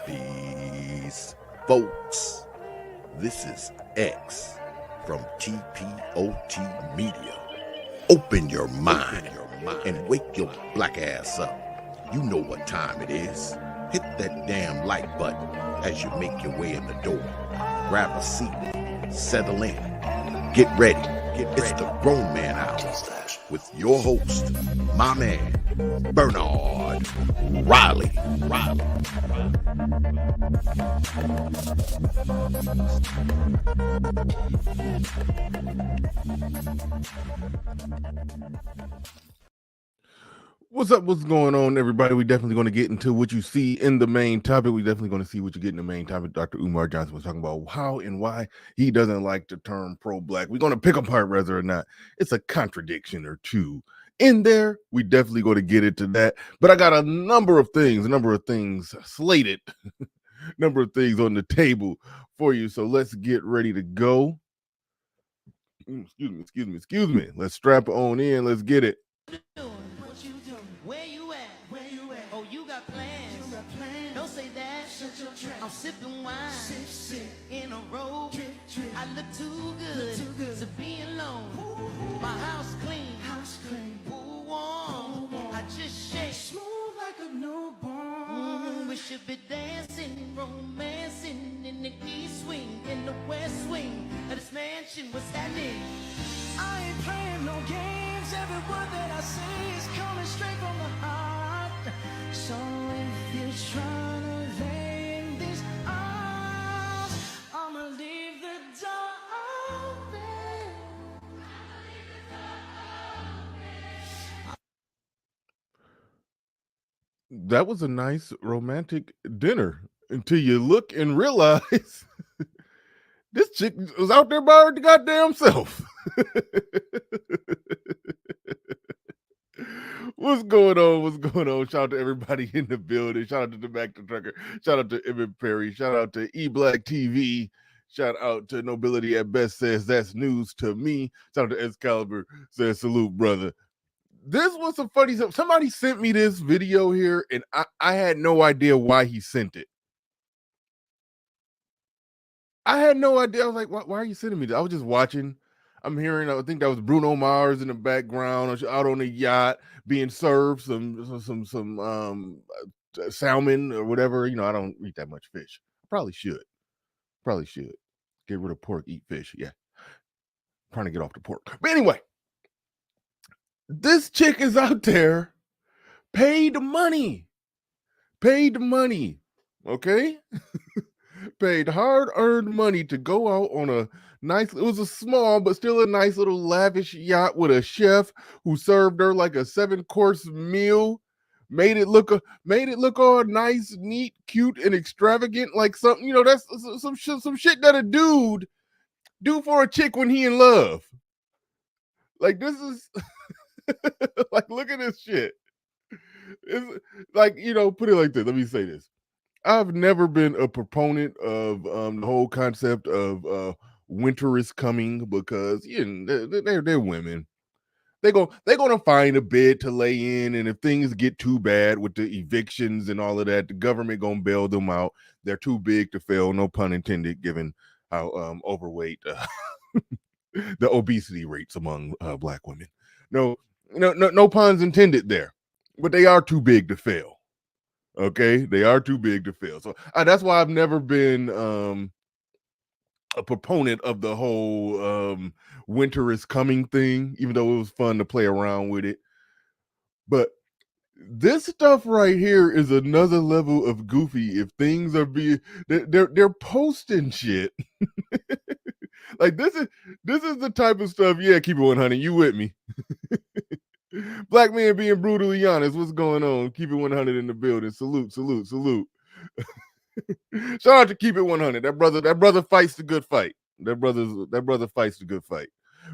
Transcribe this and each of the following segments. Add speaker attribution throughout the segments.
Speaker 1: Peace, folks. This is X from TPOT Media. Open your mind and wake your black ass up. You know what time it is. Hit that damn like button as you make your way in the door. Grab a seat, settle in, get ready. It's the Grown Man Hour with your host, my man, Bernard Riley.
Speaker 2: What's up? What's going on, everybody? We're definitely going to get into what you see in the main topic. We're definitely going to see what you get in the main topic. Dr. Umar Johnson was talking about how and why he doesn't like the term pro-black. We're going to pick apart whether or not it's a contradiction or two in there. We definitely going to get into that. But I got a number of things slated, number of things on the table for you. So let's get ready to go. Excuse me. Let's strap on in. Let's get it.
Speaker 3: Where you at? Oh, you got plans. Don't say that. I'm sipping wine in a robe. I look too good to be alone. My house clean, pool warm. I just shake smooth like a newborn. We should be dancing, romancing in the east wing, in the west wing of this mansion. What's happening? I ain't playing no games. Every word that I say is coming straight from the heart. So if you're trying to lay in these arms, I'ma leave the door open.
Speaker 2: That was a nice romantic dinner until you look and realize this chick was out there by her goddamn self. What's going on? Shout out to everybody in the building. Shout out to the Mac the Trucker. Shout out to Emmett Perry. Shout out to eBlack TV. Shout out to Nobility at Best says that's news to me. Shout out to Excalibur says salute, brother. This was some funny stuff. Somebody sent me this video here, and I had no idea why he sent it. I had no idea. I was like, why are you sending me this? I was just watching. I'm hearing, I think that was Bruno Mars in the background, out on a yacht being served some salmon or whatever. You know, I don't eat that much fish. Probably should. Get rid of pork, eat fish. Yeah. Trying to get off the pork. But anyway, this chick is out there, paid money, okay? Paid hard-earned money to go out on a nice, it was a small but still a nice little lavish yacht with a chef who served her like a 7-course meal, made it look all nice, neat, cute, and extravagant, like something, you know, that's some shit that a dude do for a chick when he in love. Like, this is like, look at this shit. It's like, you know, put it like this. Let me say this. I've never been a proponent of the whole concept of winter is coming because, you know, they're women. They're gonna find a bed to lay in, and if things get too bad with the evictions and all of that, the government gonna bail them out. They're too big to fail, no pun intended, given how overweight the obesity rates among black women. No puns intended there, but they are too big to fail. Okay, they are too big to fail. So that's why I've never been a proponent of the whole winter is coming thing, even though it was fun to play around with it. But this stuff right here is another level of goofy. If things are being, they're posting shit. Like this is the type of stuff. Yeah, keep it 100. You with me? Black man being brutally honest. What's going on? Keep it 100 in the building. Salute. Shout out to Keep It 100. That brother fights the good fight. That brother fights the good fight.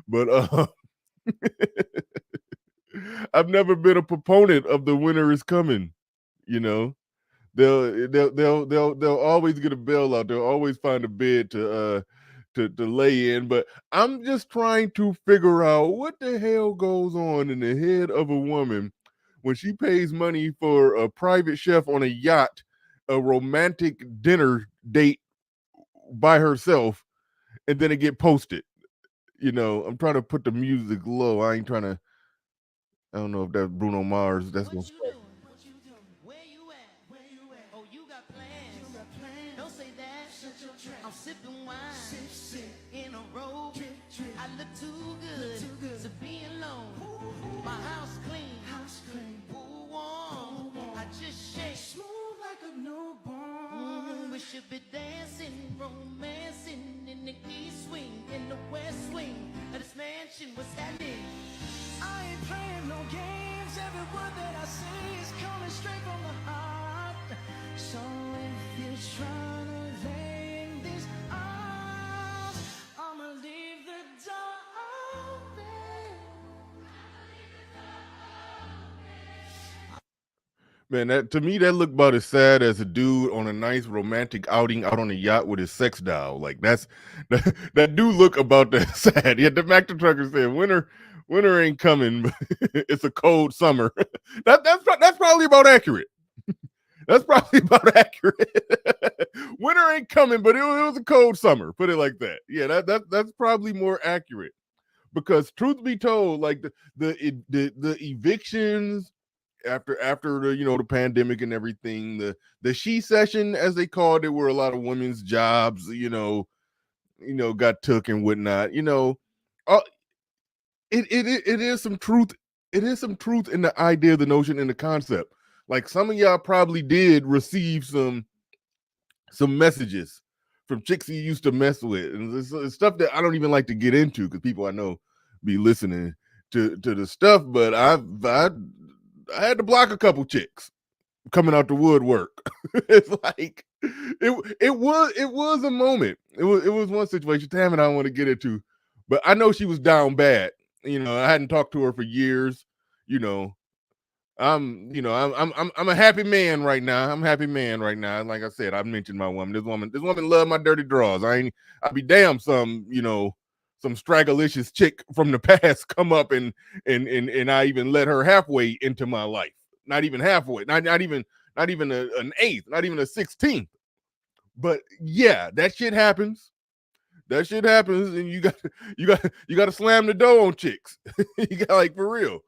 Speaker 2: But I've never been a proponent of the winter is coming. You know, they'll always get a bailout. They'll always find a bed to lay in. But I'm just trying to figure out what the hell goes on in the head of a woman when she pays money for a private chef on a yacht a romantic dinner date by herself, and then it get posted. I'm trying to put the music low. I ain't trying to. I don't know if that's Bruno Mars. That's gonna.
Speaker 3: What you doing? What you doing? Where you at? Where you at? Oh, you got plans. You got plans. Don't say that. Shut your trap. I'm sipping wine. Sip, sip. In a robe. Drip, drip. I look too good to be alone. Ooh. My house clean. House clean. Pool warm. I just shake. Smooth like a newborn. We should be dancing, romancing in the east wing, in the west wing of this mansion. What's happening? I ain't playing no games. Every word that I say is coming straight from the heart. So if you're trying to lay in these arms, I'ma leave the door open.
Speaker 2: Man, that to me that looked about as sad as a dude on a nice romantic outing out on a yacht with his sex doll. Like that do look about that sad. Yeah, the Mac the Trucker said winter ain't coming, but it's a cold summer. That's probably about accurate. That's probably about accurate. Winter ain't coming, but it was a cold summer. Put it like that. Yeah, that's probably more accurate. Because truth be told, like the evictions after the pandemic and everything, the she session as they called it, where a lot of women's jobs got took and whatnot. It is some truth. It is some truth in the idea, the notion, and the concept. Like some of y'all probably did receive some messages from chicks you used to mess with, and it's stuff that I don't even like to get into because people I know be listening to the stuff. But I had to block a couple chicks coming out the woodwork. It's like it was a moment. It was one situation. Damn it, I don't want to get into, but I know she was down bad. I hadn't talked to her for years. I'm a happy man right now. I'm a happy man right now. Like I said, I mentioned my woman. This woman love my dirty draws. I'd be damn some stragglicious chick from the past come up and I even let her halfway into my life. Not even halfway. Not even an eighth. Not even a 16th. But yeah, that shit happens. That shit happens, and you got to slam the door on chicks. You got, like, for real.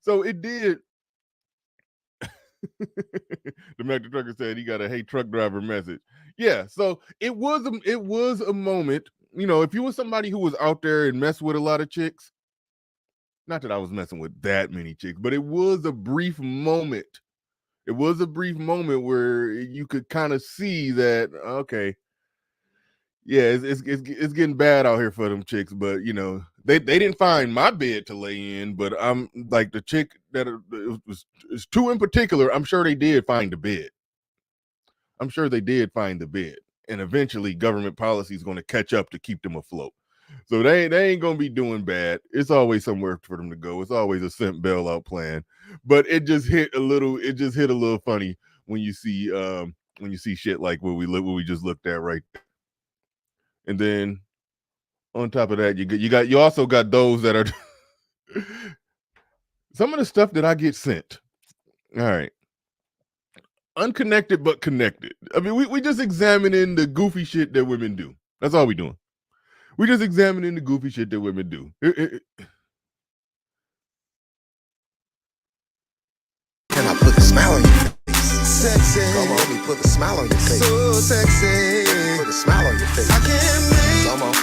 Speaker 2: So it did. The Mac the Trucker said he got a hey truck driver message. Yeah, so it was a moment. If you were somebody who was out there and messed with a lot of chicks, not that I was messing with that many chicks, but it was a brief moment. It was a brief moment where you could kind of see that, okay, yeah, it's getting bad out here for them chicks. But they didn't find my bed to lay in. But I'm like the chick that it's two in particular. I'm sure they did find the bed. I'm sure they did find the bed, and eventually government policy is going to catch up to keep them afloat. So they ain't gonna be doing bad. It's always somewhere for them to go. It's always a cent bailout plan. But it just hit a little funny when you see shit like what we just looked at right there. And then on top of that, you also got those that are some of the stuff that I get sent. All right. Unconnected but connected. I mean, we just examining the goofy shit that women do. That's all we doing. We just examining the goofy shit that women do.
Speaker 4: Can I put a smile on your face? Sexy. Come on, let me put a smile on your face. So sexy. Put a smile on your face. I can't make Come on.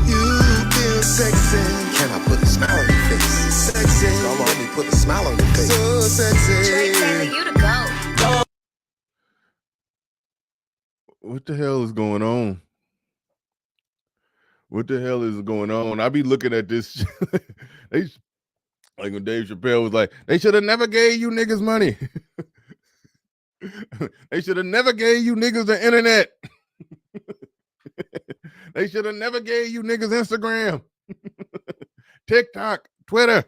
Speaker 4: You feel sexy. Can I put a smile on your face? Sexy. Come on, let me put a smile on your face. So sexy.
Speaker 5: Drake telling you to go.
Speaker 2: What the hell is going on? What the hell is going on? I be looking at this. Like when Dave Chappelle was like, they should have never gave you niggas money. They should have never gave you niggas the internet. They should have never gave you niggas Instagram, TikTok, Twitter.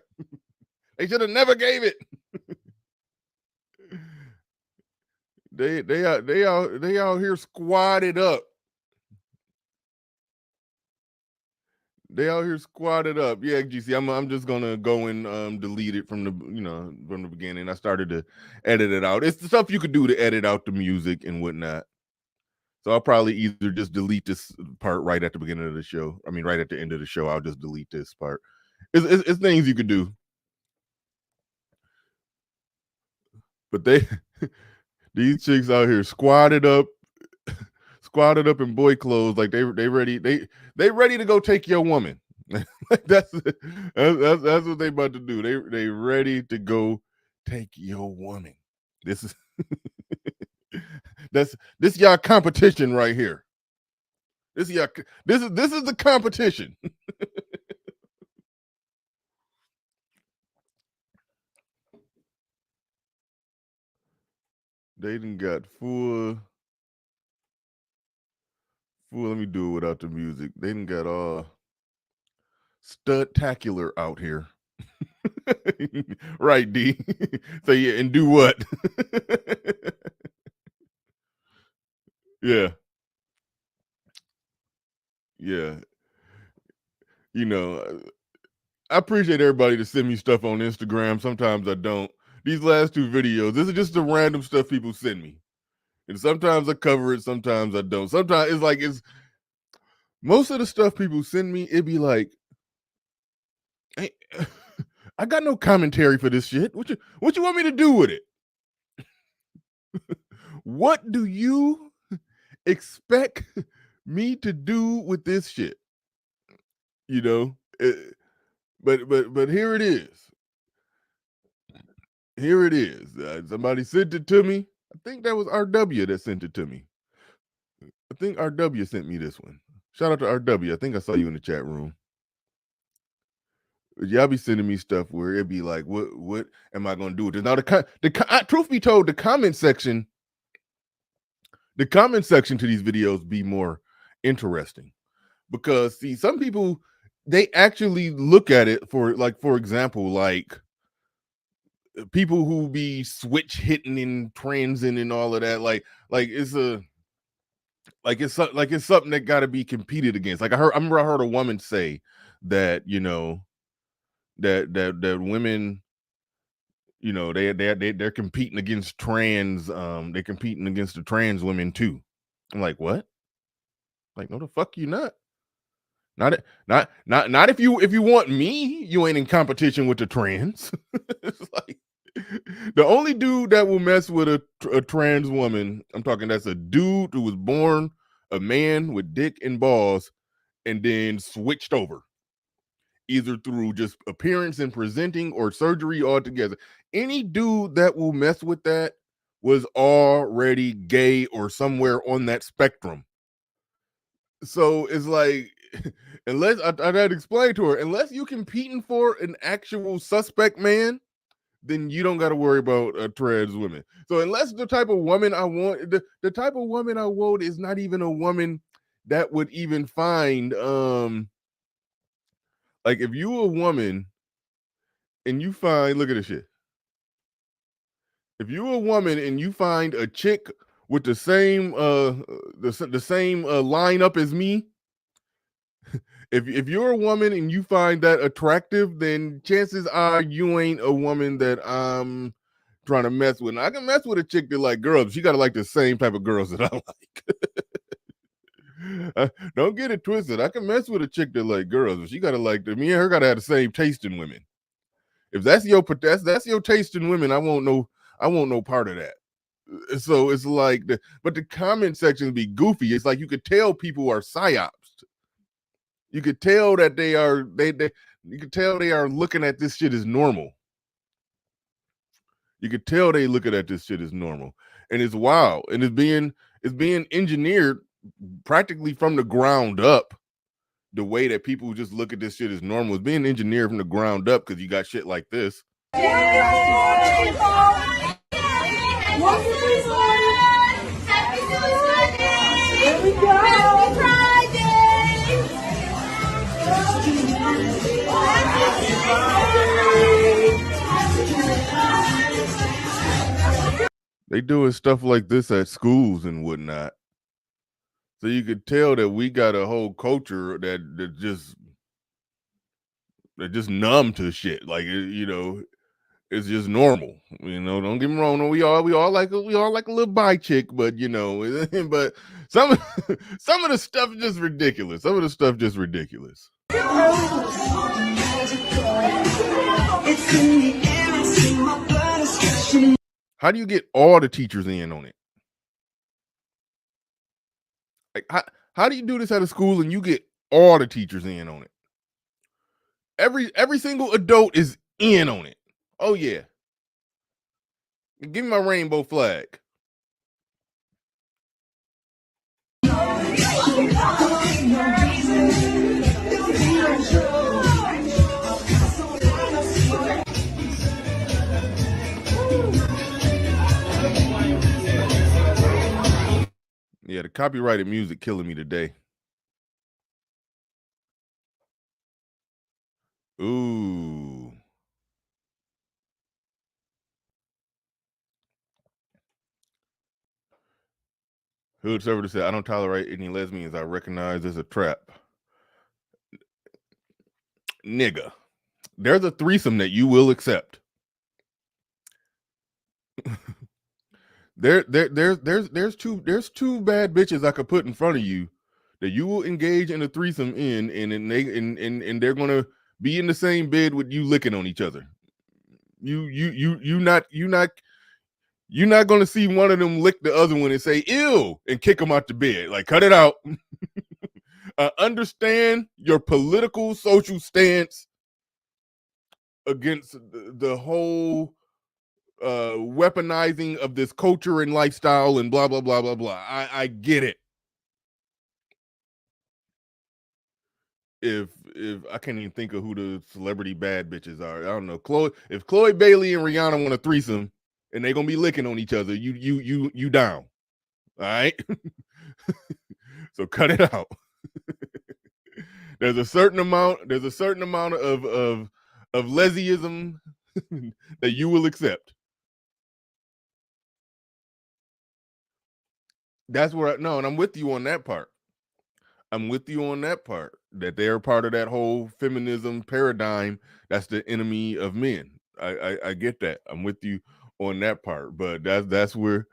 Speaker 2: They should have never gave it. They out here squatted up. They out here squatted up. Yeah, GC. I'm just gonna go and delete it from the from the beginning. I started to edit it out. It's the stuff you could do to edit out the music and whatnot. So I'll probably either just delete this part right at the beginning of the show. I mean, right at the end of the show, I'll just delete this part. It's things you could do. But these chicks out here squatted up in boy clothes, like they ready to go take your woman. Like that's what they about to do. They ready to go take your woman. This is this y'all competition right here. This is the competition. They done got full. Let me do it without the music. They done got all studtacular out here. Right, D. So yeah, and do what? Yeah. Yeah. I appreciate everybody to send me stuff on Instagram. Sometimes I don't. These last two videos, this is just the random stuff people send me. And sometimes I cover it, sometimes I don't. Sometimes it's most of the stuff people send me, it'd be like, hey, I got no commentary for this shit. What you want me to do with it? What do you expect me to do with this shit? But here it is. Here it is. Somebody sent it to me. I think that was RW that sent it to me. I think RW sent me this one. Shout out to RW. I think I saw you in the chat room. Y'all be sending me stuff where it'd be like, what am I going to do with this? Now, truth be told, the comment section to these videos be more interesting because see, some people, they actually look at it for example, like people who be switch hitting and transing and all of that, like it's something that got to be competed against. Like I remember I heard a woman say that that women, they're competing against trans, they're competing against the trans women too. I'm like, what? Like, no, the fuck you not. Not if you want me, you ain't in competition with the trans. It's like the only dude that will mess with a trans woman, I'm talking, that's a dude who was born a man with dick and balls and then switched over, either through just appearance and presenting or surgery altogether. Any dude that will mess with that was already gay or somewhere on that spectrum. So it's like, unless I had to explain to her, unless you competing for an actual suspect man, then you don't got to worry about trans women. So unless the type of woman I want, the type of woman I want is not even a woman that would even find, like if you a woman and you find, look at this shit. If you a woman and you find a chick with the same same lineup as me, if you're a woman and you find that attractive, then chances are you ain't a woman that I'm trying to mess with. And I can mess with a chick that like girls, but she got to like the same type of girls that I like. Don't get it twisted. I can mess with a chick that like girls, but she got to like me and her got to have the same taste in women. If that's your taste in women, I won't know part of that. So it's like but the comment section be goofy. It's like you could tell people are psyops. You could tell that you could tell they are looking at this shit as normal. You could tell they looking at this shit as normal. And it's wild. And it's being engineered practically from the ground up. The way that people just look at this shit as normal is being engineered from the ground up because you got shit like this. They doing stuff like this at schools and whatnot. So you could tell that we got a whole culture that just They're just numb to shit. Like, you know, it's just normal. You know, don't get me wrong. We all like a little bi chick, but you know, but some of the stuff is just ridiculous. Some of the stuff just ridiculous. How do you get all the teachers in on it? Like, how do you do this at a school and you get all the teachers in on it? Every single adult is in on it. Oh yeah. Give me my rainbow flag. Yeah, the copyrighted music killing me today. Ooh. Hood Server said, I don't tolerate any lesbians I recognize as a trap. Nigga, there's a threesome that you will accept. There's two bad bitches I could put in front of you that you will engage in a threesome and they're gonna be in the same bed with you licking on each other. You're not gonna see one of them lick the other one and say ew and kick them out the bed. Like, cut it out. Understand your political social stance against the whole weaponizing of this culture and lifestyle and blah blah blah blah blah. I get it. If I can't even think of who the celebrity bad bitches are. I don't know. If Chloe Bailey and Rihanna want a threesome and they're gonna be licking on each other, you down. All right. So cut it out. There's a certain amount of lesbianism that you will accept. That's where and I'm with you on that part. That they're part of that whole feminism paradigm. That's the enemy of men. I get that. I'm with you on that part. But that's where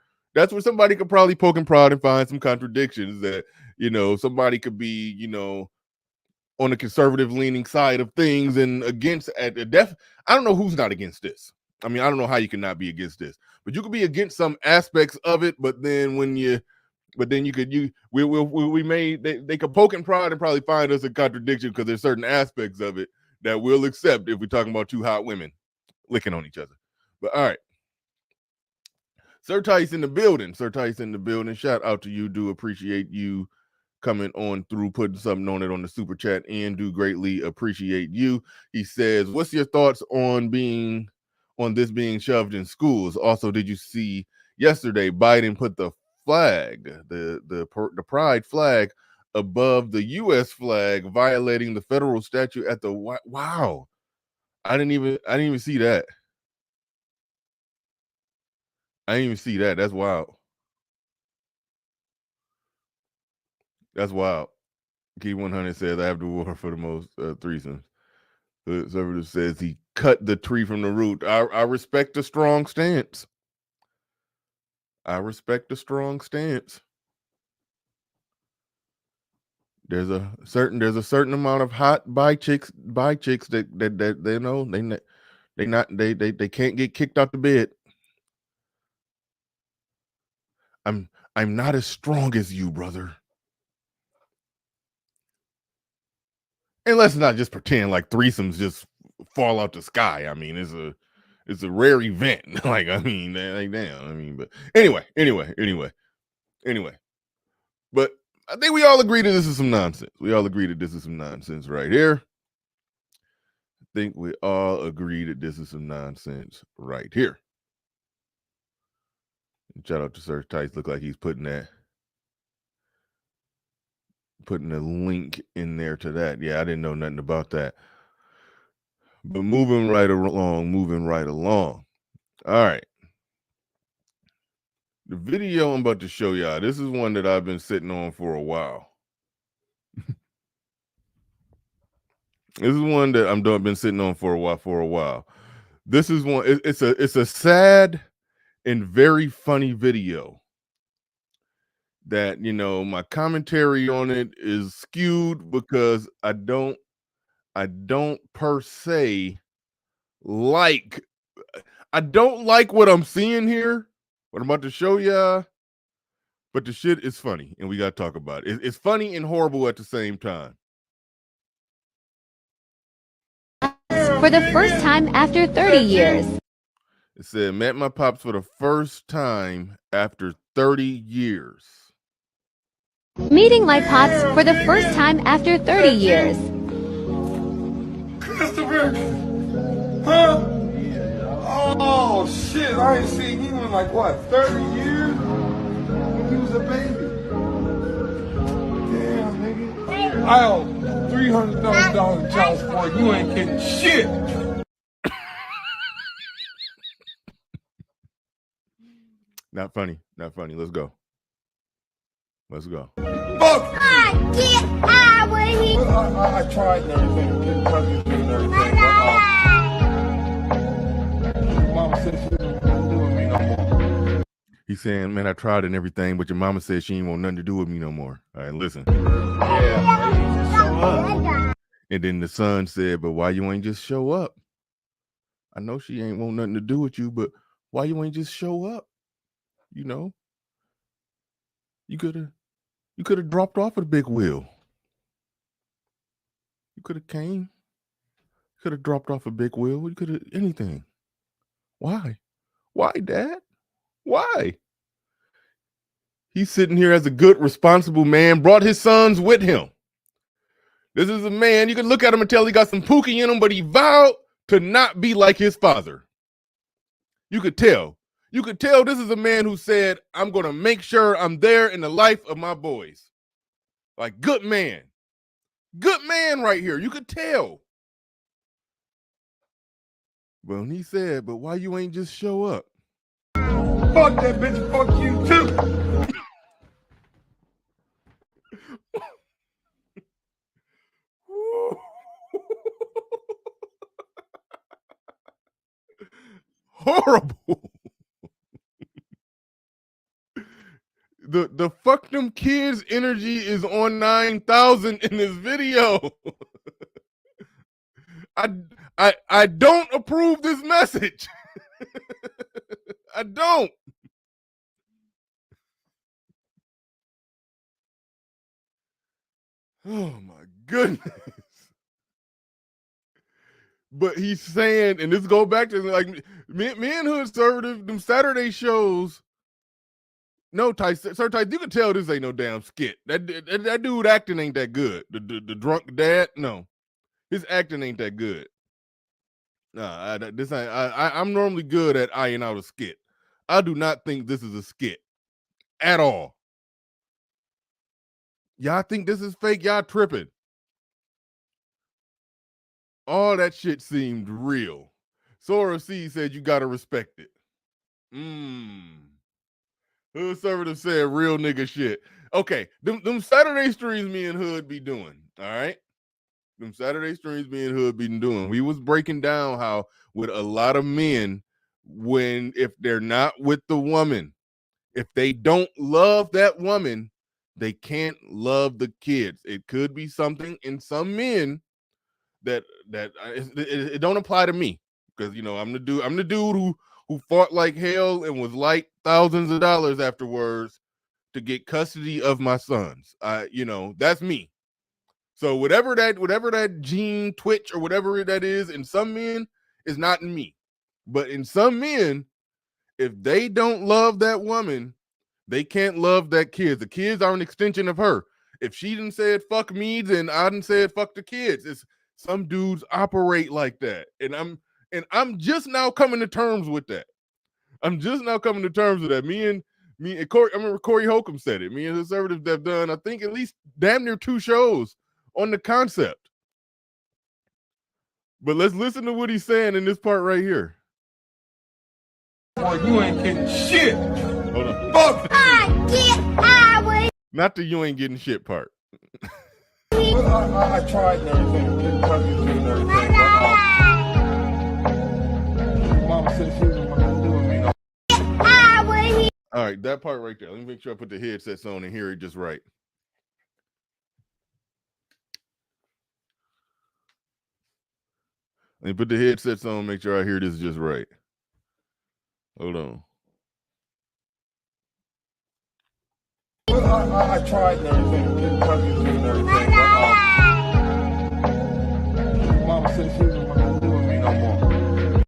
Speaker 2: somebody could probably poke and prod and find some contradictions that, you know, somebody could be, you know, on the conservative leaning side of things and against at the death. I don't know who's not against this. I mean, I don't know how you can not be against this, but you could be against some aspects of it. But then they could poke and prod and probably find us a contradiction because there's certain aspects of it that we'll accept if we're talking about two hot women licking on each other. But all right. Sir Tice in the building. Shout out to you. Do appreciate you coming on through, putting something on it on the super chat, and do greatly appreciate you. He says, what's your thoughts on this being shoved in schools? Also, did you see yesterday Biden put the flag, the pride flag above the U.S. flag, violating the federal statute at the wow. I didn't even see that. That's wild. That's wild. Key 100 says I have the war for the most threesomes. The conservative says he cut the tree from the root. I respect the strong stance. There's a certain amount of hot bi chicks that they know they can't get kicked out the bed. I'm not as strong as you, brother. And let's not just pretend like threesomes just fall out the sky. I mean, it's a rare event. Like, I mean, like, damn. I mean, but anyway. But I think we all agree that this is some nonsense. Right here. Shout out to Sir Tice. Look like he's putting a link in there to that. Yeah, I didn't know nothing about that. But moving right along. All right. The video I'm about to show y'all, this is one that I've been sitting on for a while. This is one that I'm been sitting on for a while. This is one. It's a sad and very funny video. That, you know, my commentary on it is skewed because I don't per se like. I don't like what I'm seeing here. What I'm about to show y'all. But the shit is funny, and we got to talk about it. It's funny and horrible at the same time.
Speaker 5: For the first time after 30 years.
Speaker 2: It said, met my pops for the first time after 30 years.
Speaker 5: Meeting my pops for the first time after 30 years.
Speaker 6: Christopher? Huh? Oh, shit. I ain't seen you in like, what, 30 years? When you was a baby. Damn, nigga. I owe $300,000 in child support. You ain't getting shit.
Speaker 2: Not funny. Not funny. Let's go. Let's go.
Speaker 6: Fuck! I tried and everything. Didn't touch you and everything. But, Mama said she didn't want to do with me no more.
Speaker 2: He's saying, man, I tried and everything, but your mama said she ain't want nothing to do with me no more. All right, listen.
Speaker 6: Yeah.
Speaker 2: And then the son said, but why you ain't just show up? I know she ain't want nothing to do with you, but why you ain't just show up? You know, you could have dropped off at the big wheel. You could have came. Could have dropped off a big wheel. You could have anything. Why? Why, Dad? Why? He's sitting here as a good, responsible man, brought his sons with him. This is a man, you can look at him and tell he got some pookie in him, but he vowed to not be like his father. You could tell. You could tell this is a man who said, I'm going to make sure I'm there in the life of my boys. Like, good man. Good man right here. You could tell. Well, he said, but why you ain't just show up?
Speaker 6: Fuck that bitch. Fuck you too.
Speaker 2: Horrible. The fuck them kids energy is on 9,000 in this video. I don't approve this message. I don't. Oh my goodness. But he's saying, and this go back to like me and Hood Conservative, them Saturday shows. No, Sir Tice, you can tell this ain't no damn skit. That dude acting ain't that good. The drunk dad, no, his acting ain't that good. Nah, I'm normally good at eyeing out a skit. I do not think this is a skit at all. Y'all think this is fake? Y'all tripping. All that shit seemed real. Sora C said you gotta respect it. Hood Conservative said real nigga shit. Okay, them Saturday streams me and Hood be doing, all right? Them Saturday streams me and Hood be doing. We was breaking down how with a lot of men, if they're not with the woman, if they don't love that woman, they can't love the kids. It could be something in some men that it don't apply to me because you know I'm the dude who fought like hell and was like thousands of dollars afterwards to get custody of my sons. You know, that's me. So whatever that gene twitch or whatever that is in some men is not in me. But in some men, if they don't love that woman, they can't love that kid. The kids are an extension of her. If she didn't say it fuck me, then I didn't say it fuck the kids. It's some dudes operate like that. And I'm just now coming to terms with that. I'm just now coming to terms with that. Me and Corey, I remember Corey Holcomb said it. Me and the Conservatives have done, I think, at least damn near 2 shows on the concept. But let's listen to what he's saying in this part right here.
Speaker 6: Boy, you ain't getting shit.
Speaker 2: Hold on.
Speaker 6: Fuck.
Speaker 2: Not the you ain't getting shit part.
Speaker 6: I tried and everything, didn't touch it and everything, but Mama said she didn't want to do with me no.
Speaker 2: All right, that part right there. Let me make sure I put the headsets on and hear it just right. Let me put the headsets on, make sure I hear this just right. Hold on.
Speaker 6: I tried and everything, didn't touch it and everything, but Mama said she didn't want to do with me no more.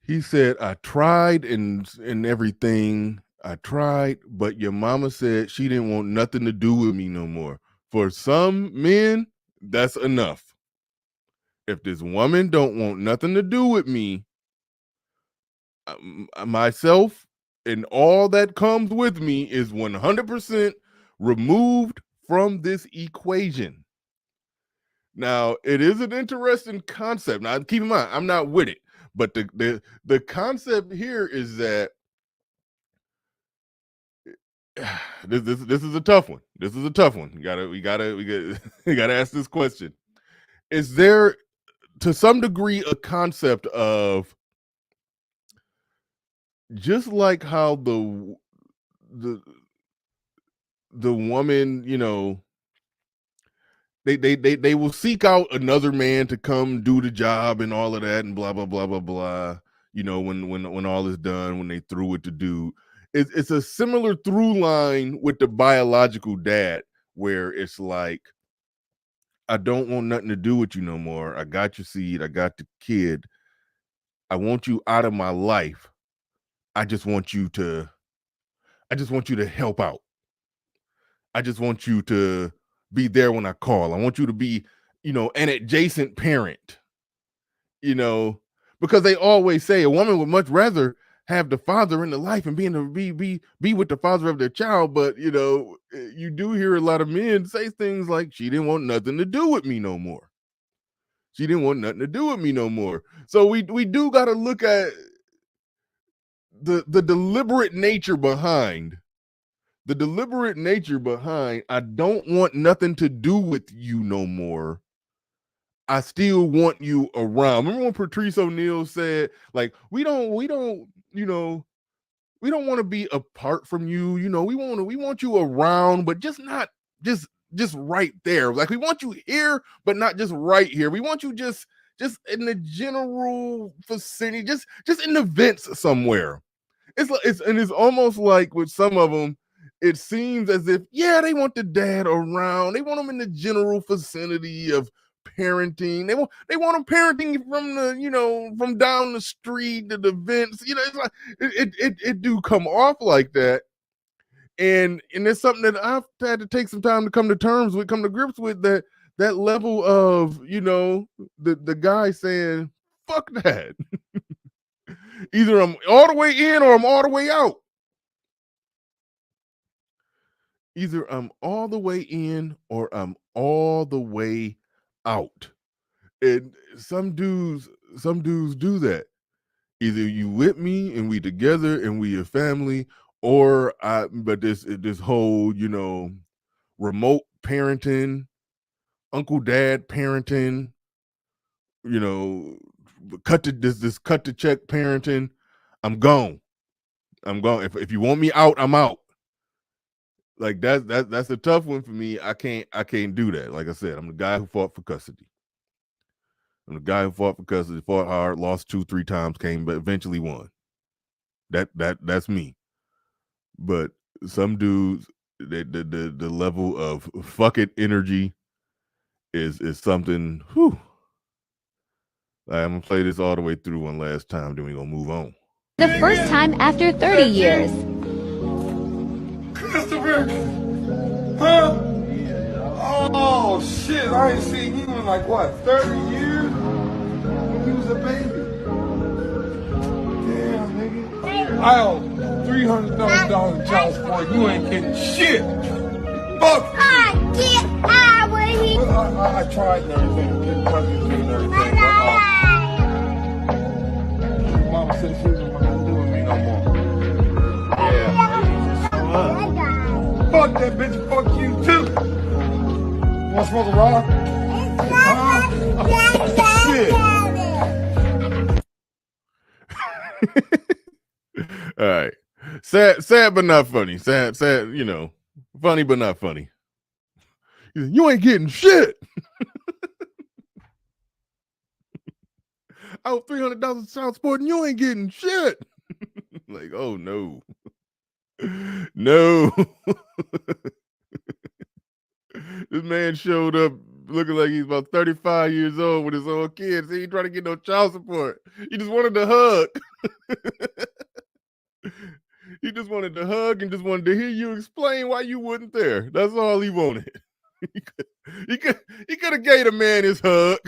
Speaker 2: He said, I tried and everything. I tried, but your mama said she didn't want nothing to do with me no more. For some men, that's enough. If this woman don't want nothing to do with me, myself and all that comes with me is 100% removed from this equation. Now, it is an interesting concept. Now, keep in mind, I'm not with it, but the concept here is that this is a tough one. This is a tough one. We gotta ask this question. Is there, to some degree, a concept of just like how the woman, you know, they will seek out another man to come do the job and all of that and blah blah blah blah blah. You know, when all is done, when they through with the dude, it's a similar through line with the biological dad, where it's like, I don't want nothing to do with you no more. I got your seed. I got the kid. I want you out of my life. I just want you to help out. I just want you to be there when I call. I want you to be, you know, an adjacent parent, you know, because they always say a woman would much rather have the father in the life and be with the father of their child. But, you know, you do hear a lot of men say things like, she didn't want nothing to do with me no more. She didn't want nothing to do with me no more. So we do got to look at the deliberate nature behind. The deliberate nature behind, I don't want nothing to do with you no more. I still want you around. Remember when Patrice O'Neal said, like, we don't, you know, we don't want to be apart from you. You know, we want you around, but just not just right there. Like, we want you here, but not just right here. We want you just in the general vicinity, just in the vents somewhere. It's almost like with some of them, it seems as if, yeah, they want the dad around. They want him in the general vicinity of parenting. They want him parenting from the, you know, from down the street to the vents. You know, it's like it do come off like that. And it's something that I've had to take some time to come to grips with, that level of, you know, the guy saying, fuck that. Either I'm all the way in or I'm all the way out. Either I'm all the way in or I'm all the way out. And some dudes do that. Either you with me and we together and we a family, or but this whole, you know, remote parenting, uncle dad parenting, you know, cut the check parenting. I'm gone. If you want me out, I'm out. Like that's a tough one for me. I can't do that. Like I said, I'm the guy who fought for custody. Fought hard, lost 2-3 times, came, but eventually won. That's me. But some dudes, the level of fuck it energy is something. Whew. I'm gonna play this all the way through one last time, then we're gonna move on.
Speaker 5: The first time after 30 years.
Speaker 6: Christopher! Huh? Oh, shit. I ain't seen you in like, what, 30 years? When you was a baby. Damn, nigga. I owe $300,000 in child support. You ain't getting shit. Fuck you.
Speaker 7: Get out of here.
Speaker 6: I tried and everything. Didn't touch it and everything. But, Mama said she didn't want to do with me no more. Yeah. Fuck that bitch, fuck you too. want to smoke a rock? Shit.
Speaker 2: All right. Sad but not funny. Sad, you know. Funny but not funny. You ain't getting shit. Out $300 child support and you ain't getting shit. Like, oh no. No. This man showed up looking like he's about 35 years old with his own kids. He ain't trying to get no child support. He just wanted to hug. He just wanted to hug and just wanted to hear you explain why you wasn't there. That's all he wanted. He could have gave the man his hug.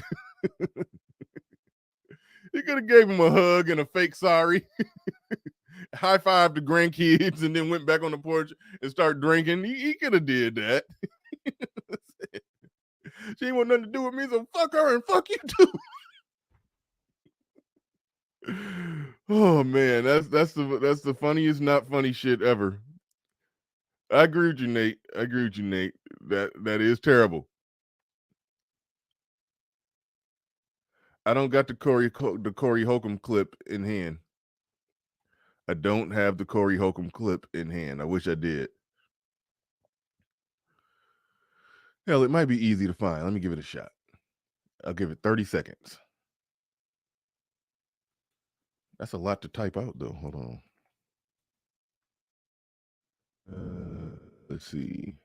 Speaker 2: He could have gave him a hug and a fake sorry. High five the grandkids and then went back on the porch and started drinking. He could have did that. She ain't want nothing to do with me, so fuck her and fuck you too. Oh man, that's the funniest not funny shit ever. I agree with you, Nate. That is terrible. I don't got the Corey Holcomb clip in hand. I don't have the Corey Holcomb clip in hand. I wish I did. Hell, it might be easy to find. Let me give it a shot. I'll give it 30 seconds. That's a lot to type out, though. Hold on. Let's see.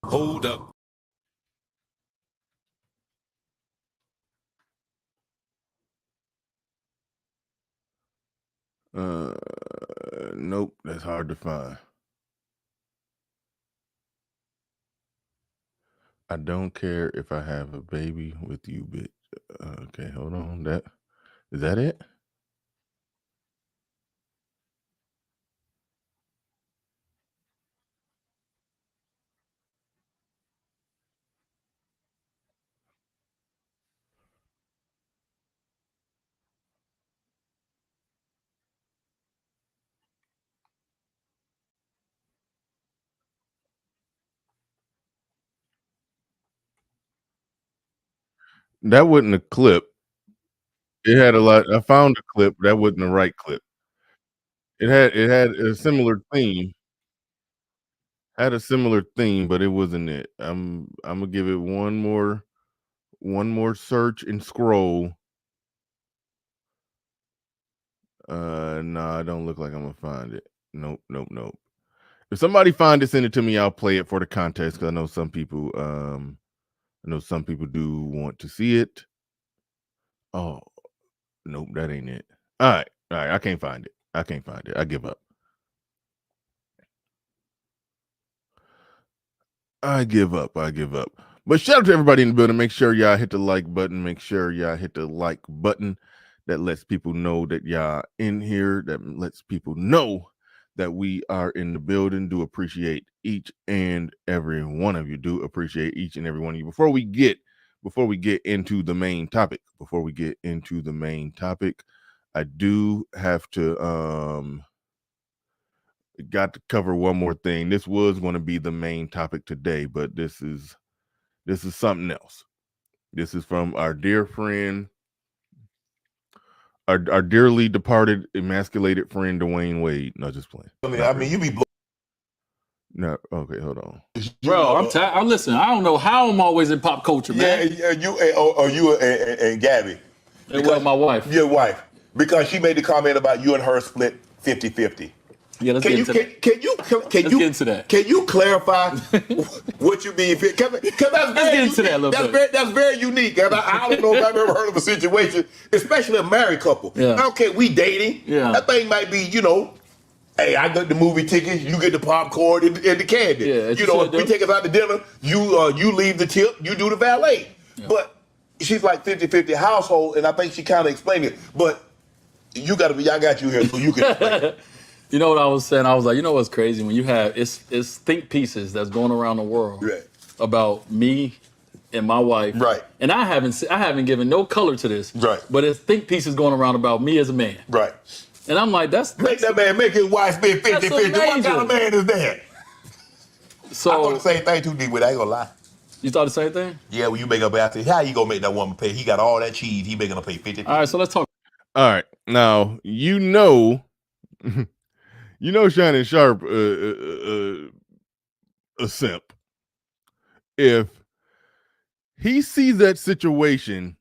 Speaker 8: Hold up.
Speaker 2: Nope, that's hard to find. I don't care if I have a baby with you, bitch. Okay, hold on. Is that it? That wasn't a clip. It had a lot. I found a clip. That wasn't the right clip. It had a similar theme. Had a similar theme, but it wasn't it. I'm gonna give it one more search and scroll. No, I don't look like I'm gonna find it. Nope. If somebody find it, send it to me. I'll play it for the contest because I know some people do want to see it. Oh, nope, that ain't it. All right, I can't find it. I give up. I give up. But shout out to everybody in the building. Make sure y'all hit the like button. That lets people know that y'all in here. That lets people know that we are in the building. Do appreciate each and every one of you. Before we get into the main topic, I do have to got to cover one more thing. This was going to be the main topic today, but this is something else. This is from our dear friend, our dearly departed, emasculated friend Dwayne Wade. No, just playing.
Speaker 9: I mean, you be.
Speaker 2: No, okay, hold on.
Speaker 8: Bro, I'm listening. I don't know how I'm always in pop culture, man.
Speaker 9: Yeah, you and Gabby.
Speaker 8: Well, my wife.
Speaker 9: Your wife. Because she made the comment about you and her split 50-50.
Speaker 8: Yeah, let's get into that.
Speaker 9: Can you get into that? Can you clarify what you mean? Because that's very unique. That's very unique. And I don't know if I've ever heard of a situation, especially a married couple.
Speaker 8: Yeah.
Speaker 9: I don't care, we dating.
Speaker 8: Yeah.
Speaker 9: That thing might be, hey, I got the movie tickets, you get the popcorn and the candy.
Speaker 8: Yeah,
Speaker 9: if we take us out to dinner, you leave the tip, you do the valet. Yeah. But she's like 50-50 household, and I think she kind of explained it. But I got you here so you can explain it.
Speaker 8: You know what I was saying? I was like, you know what's crazy? When you have it's think pieces that's going around the world about me and my wife.
Speaker 9: Right.
Speaker 8: And I haven't given no color to this.
Speaker 9: Right.
Speaker 8: But it's think pieces going around about me as a man.
Speaker 9: Right.
Speaker 8: And I'm like,
Speaker 9: make that man make his wife spend 50-50. What kind of man is that?
Speaker 8: So
Speaker 9: I thought the same thing too, D. With I ain't gonna lie.
Speaker 8: You thought the same thing?
Speaker 9: Yeah, when you make up after, how you gonna make that woman pay? He got all that cheese. He making her pay 50.
Speaker 8: All right, so let's talk.
Speaker 2: All right, now Shannon Sharp, a simp. If he sees that situation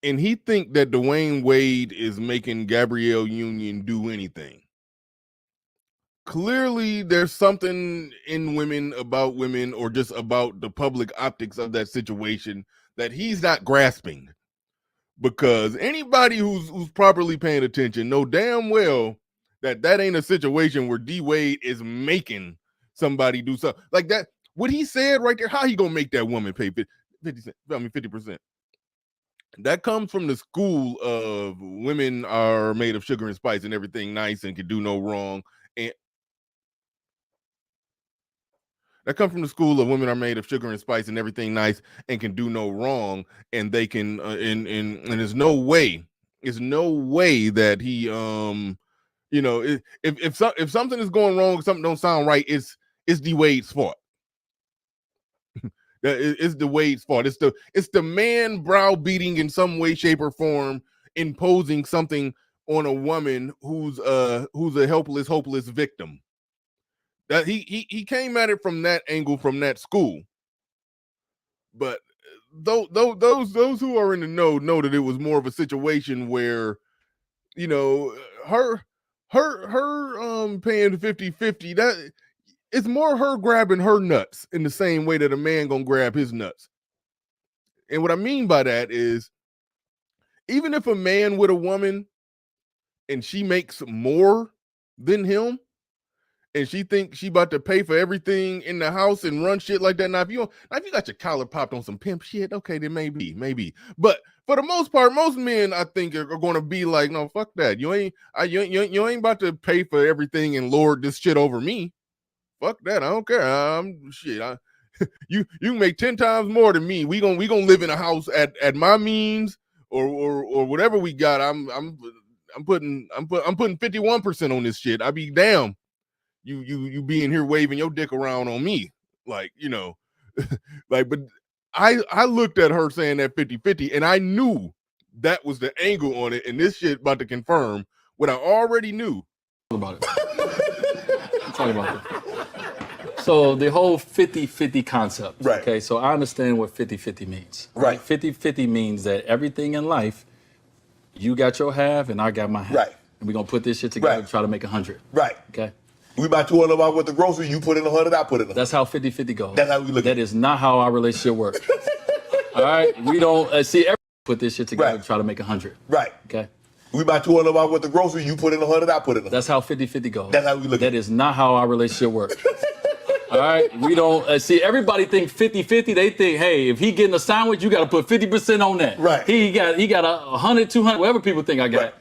Speaker 2: and he think that Dwayne Wade is making Gabrielle Union do anything, clearly there's something in women about women or just about the public optics of that situation that he's not grasping. Because anybody who's properly paying attention know damn well that ain't a situation where D Wade is making somebody do something like that. What he said right there, how he gonna make that woman pay 50%? That comes from the school of women are made of sugar and spice and everything nice and can do no wrong. And that comes from the school of women are made of sugar and spice and everything nice and can do no wrong. And they can, and there's no way that he, if something is going wrong, something don't sound right, it's D Wade's fault. It's the Wade's fault. It's the man browbeating in some way, shape, or form, imposing something on a woman who's a helpless, hopeless victim. That he came at it from that angle, from that school. But those who are in the know that it was more of a situation where, her paying 50-50, that it's more her grabbing her nuts in the same way that a man gonna grab his nuts. And what I mean by that is, even if a man with a woman and she makes more than him, and she thinks she about to pay for everything in the house and run shit like that. Now, if you got your collar popped on some pimp shit, okay, then maybe. But for the most part, most men, I think, are going to be like, no, fuck that. You ain't about to pay for everything and lord this shit over me. Fuck that. I don't care. You can make 10 times more than me. We gonna live in a house at my means or whatever we got. I'm putting 51% on this shit. I be damn. You being here waving your dick around on me, like, but I looked at her saying that 50-50 and I knew that was the angle on it, and this shit about to confirm what I already knew.
Speaker 8: About it. Talk about it. So the whole 50-50 concept,
Speaker 9: right?
Speaker 8: Okay, so I understand what 50-50 means.
Speaker 9: Right.
Speaker 8: 50-50 means that everything in life, you got your half and I got my half.
Speaker 9: Right.
Speaker 8: And we're gonna put this shit together and try to make 100.
Speaker 9: Right.
Speaker 8: Okay.
Speaker 9: We buy $200 worth of groceries, you put in 100, I put in 100.
Speaker 8: That's how 50-50 goes.
Speaker 9: That's how we look
Speaker 8: at it. That is not how our relationship works. All right? We don't everybody put this shit together and try to make 100.
Speaker 9: Right.
Speaker 8: Okay?
Speaker 9: We buy $200 worth of groceries, you put in 100, I put in 100.
Speaker 8: That's how 50-50 goes.
Speaker 9: That's how we look at it.
Speaker 8: That is not how our relationship works. All right? We don't everybody think 50-50. They think, hey, if he getting a sandwich, you got to put 50% on that.
Speaker 9: Right.
Speaker 8: He got 100, 200, whatever people think I got. Right.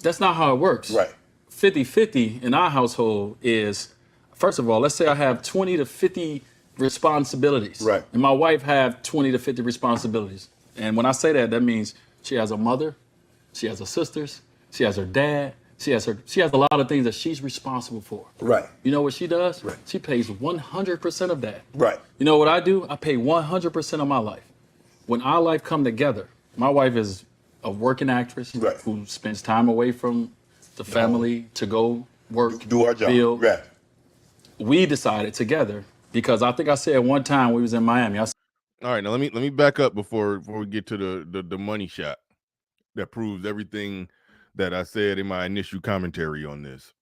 Speaker 8: That's not how it works.
Speaker 9: Right.
Speaker 8: 50-50 in our household is, first of all, let's say I have 20 to 50 responsibilities.
Speaker 9: Right.
Speaker 8: And my wife have 20 to 50 responsibilities. And when I say that, that means she has a mother, she has her sisters, she has her dad, she has a lot of things that she's responsible for.
Speaker 9: Right.
Speaker 8: You know what she does?
Speaker 9: Right.
Speaker 8: She pays 100% of that.
Speaker 9: Right.
Speaker 8: You know what I do? I pay 100% of my life. When our life come together, my wife is a working actress who spends time away from the family to go work,
Speaker 9: do our job.
Speaker 8: Build.
Speaker 9: Right.
Speaker 8: We decided together, because I think I said one time we was in Miami.
Speaker 2: All right, now let me back up before we get to the money shot that proves everything that I said in my initial commentary on this.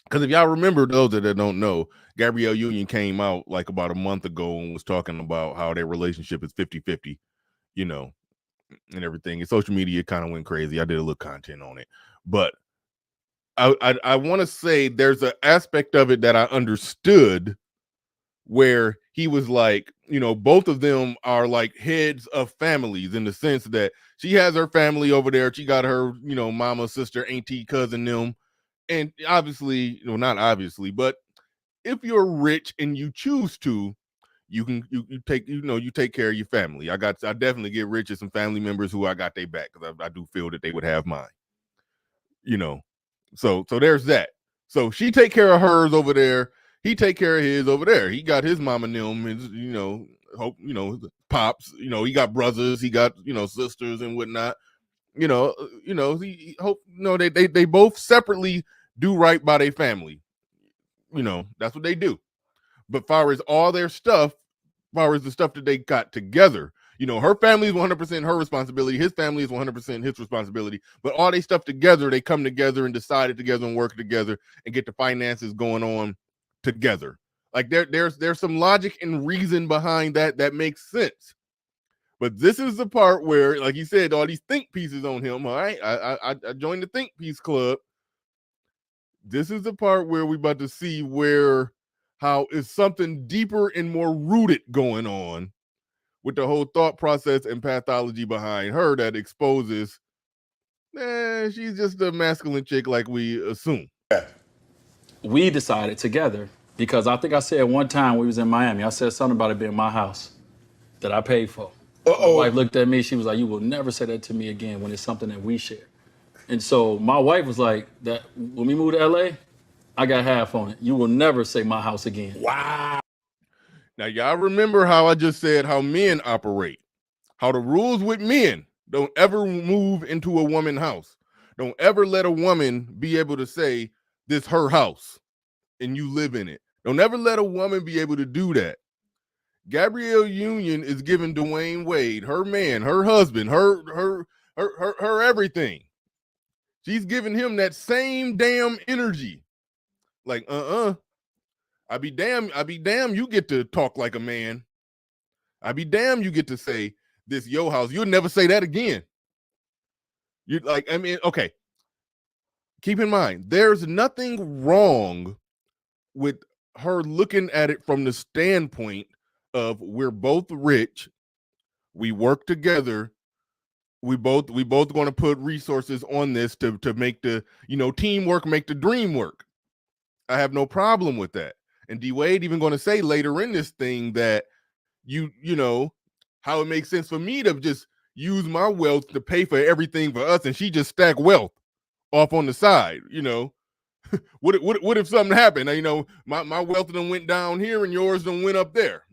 Speaker 2: Because if y'all remember, those that don't know, Gabrielle Union came out like about a month ago and was talking about how their relationship is 50-50, and everything. And social media kind of went crazy. I did a little content on it. But I want to say there's an aspect of it that I understood where he was like, both of them are like heads of families in the sense that she has her family over there. She got her, mama, sister, auntie, cousin, them. And obviously, not obviously, but if you're rich and you choose to, you can you take care of your family. I definitely get rich and some family members who I got their back, because I do feel that they would have mine. So there's that. So she take care of hers over there. He take care of his over there. He got his mama and them, his, pops. He got brothers. He got sisters and whatnot. He hope they both separately do right by their family. That's what they do. But far as all their stuff, far as the stuff that they got together, her family is 100% her responsibility. His family is 100% his responsibility. But all they stuff together, they come together and decide it together and work together and get the finances going on together. Like there's some logic and reason behind that makes sense. But this is the part where, like you said, all these think pieces on him. All right, I joined the think piece club. This is the part where we about to see how is something deeper and more rooted going on with the whole thought process and pathology behind her that exposes, she's just a masculine chick like we assume.
Speaker 8: We decided together, because I think I said one time we was in Miami, I said something about it being my house that I paid for. My wife looked at me, she was like, you will never say that to me again when it's something that we share. And so my wife was like, that when we moved to LA, I got half on it. You will never say my house again.
Speaker 2: Wow. Now, y'all remember how I just said how men operate, how the rules with men: don't ever move into a woman's house. Don't ever let a woman be able to say this her house and you live in it. Don't ever let a woman be able to do that. Gabrielle Union is giving Dwayne Wade, her man, her husband, her everything. She's giving him that same damn energy. Like, I be damn you get to talk like a man. I be damn you get to say this your house. You'll never say that again. You okay. Keep in mind, there's nothing wrong with her looking at it from the standpoint of we're both rich, we work together, we both going to put resources on this to make the teamwork make the dream work. I have no problem with that. And D Wade even going to say later in this thing that you know how it makes sense for me to just use my wealth to pay for everything for us, and she just stack wealth off on the side. What if something happened? My wealth done went down here and yours done went up there.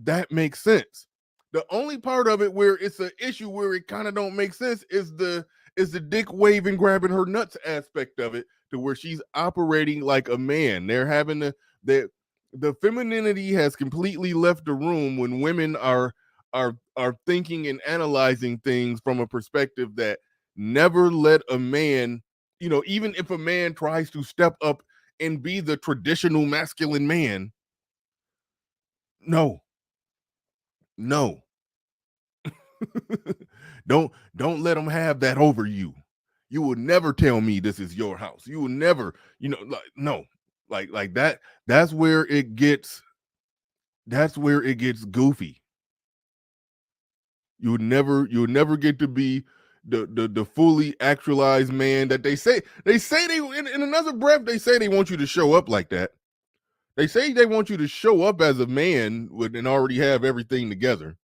Speaker 2: That makes sense. The only part of it where it's an issue where it kind of don't make sense is the dick waving, grabbing her nuts aspect of it, to where she's operating like a man. They're having the femininity has completely left the room when women are thinking and analyzing things from a perspective that never let a man, even if a man tries to step up and be the traditional masculine man, no. Don't let them have that over you. You will never tell me this is your house. You will never, no. Like that. That's where it gets goofy. You'll never get to be the fully actualized man that they say in another breath, they say they want you to show up like that. They say they want you to show up as a man and already have everything together.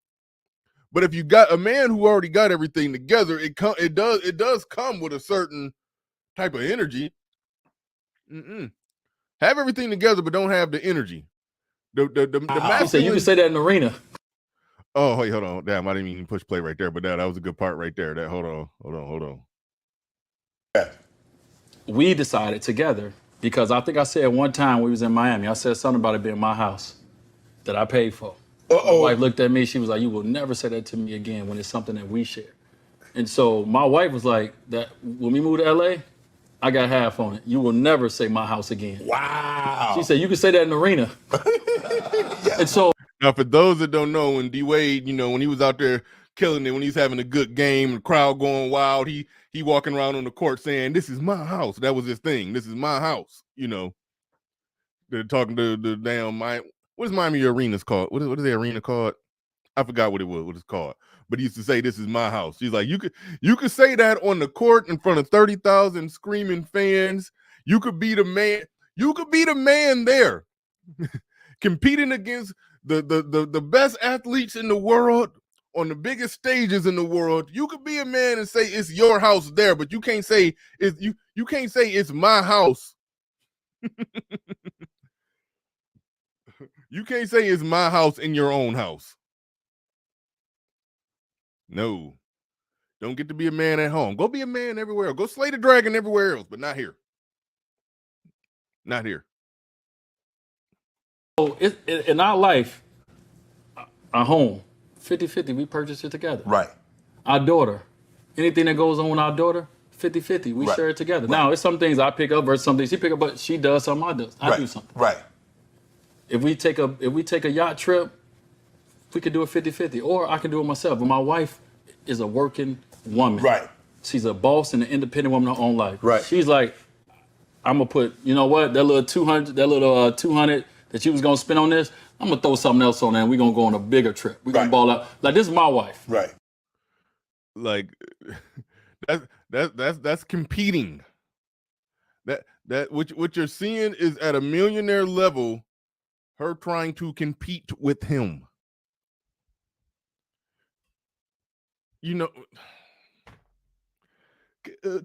Speaker 2: But if you got a man who already got everything together, it does come with a certain type of energy. Have everything together, but don't have the energy. The
Speaker 8: masculine. You can say that in the arena.
Speaker 2: Oh, wait, hold on. Damn, I didn't even push play right there, but that was a good part right there. Hold on.
Speaker 8: We decided together, because I think I said one time we was in Miami, I said something about it being my house that I paid for. My wife looked at me, she was like, you will never say that to me again when it's something that we share. And so my wife was like, that when we moved to LA, I got half on it. You will never say my house again.
Speaker 9: Wow.
Speaker 8: She said, you can say that in the arena. And so
Speaker 2: now, for those that don't know, when D Wade, when he was out there killing it, when he's having a good game, the crowd going wild, he walking around on the court saying, this is my house. That was his thing. This is my house. They're talking to the damn what is Miami arenas called? What is the arena called? I forgot what it's called. but he used to say, "This is my house." She's like, you could say that on the court in front of 30,000 screaming fans. You could be the man. You could be the man there, competing against the best athletes in the world on the biggest stages in the world. You could be a man and say it's your house there, but you can't say you can't say it's my house. You can't say it's my house in your own house. No. Don't get to be a man at home. Go be a man everywhere. Go slay the dragon everywhere else, but not here. Not here.
Speaker 8: So in our life, our home, 50-50, we purchase it together.
Speaker 9: Right.
Speaker 8: Our daughter, anything that goes on with our daughter, 50-50, we share it together. Right. Now, it's some things I pick up versus some things she pick up, but she does something, I do something.
Speaker 9: Right.
Speaker 8: If we take a yacht trip, we could do it 50-50, or I can do it myself. But my wife is a working woman.
Speaker 9: Right.
Speaker 8: She's a boss and an independent woman in her own life.
Speaker 9: Right.
Speaker 8: She's like, I'm gonna put, you know what, that little 200 that you was gonna spend on this, I'm gonna throw something else on there and we're gonna go on a bigger trip. We're gonna ball out. Like, this is my wife.
Speaker 9: Right.
Speaker 2: Like that's competing. That what you're seeing is at a millionaire level, her trying to compete with him. You know,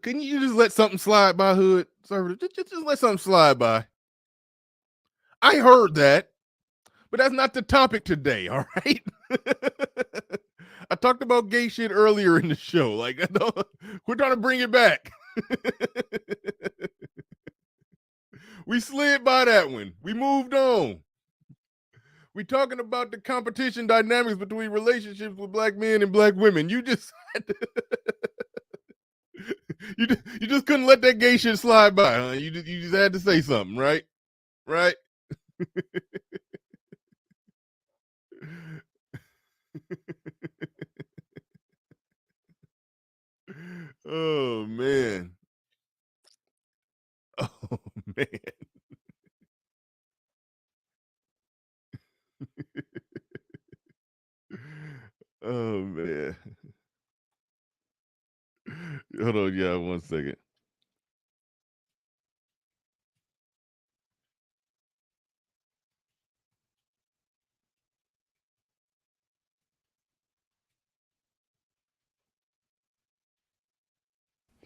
Speaker 2: can you just let something slide by, Hood? Just let something slide by. I heard that, but that's not the topic today, all right? I talked about gay shit earlier in the show. Like, we're trying to bring it back. We slid by that one. We moved on. We talking about the competition dynamics between relationships with black men and black women. You just you just couldn't let that gay shit slide by, huh? You just had to say something, right? Right? Oh man. Oh man. Oh man. Hold on, yeah, 1 second.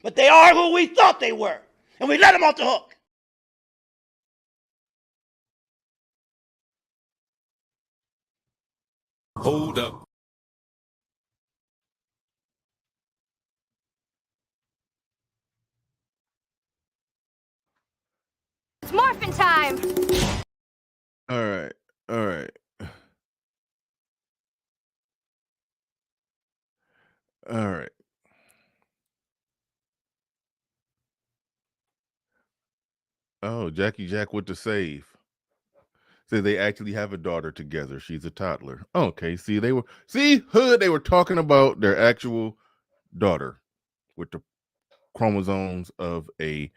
Speaker 10: But they are who we thought they were, and we let them off the hook.
Speaker 9: Hold up.
Speaker 5: It's morphin' time.
Speaker 2: All right. All right. All right. Oh, Jackie Jack with the save. So they actually have a daughter together. She's a toddler. Okay, see, Hood, they were talking about their actual daughter with the chromosomes of a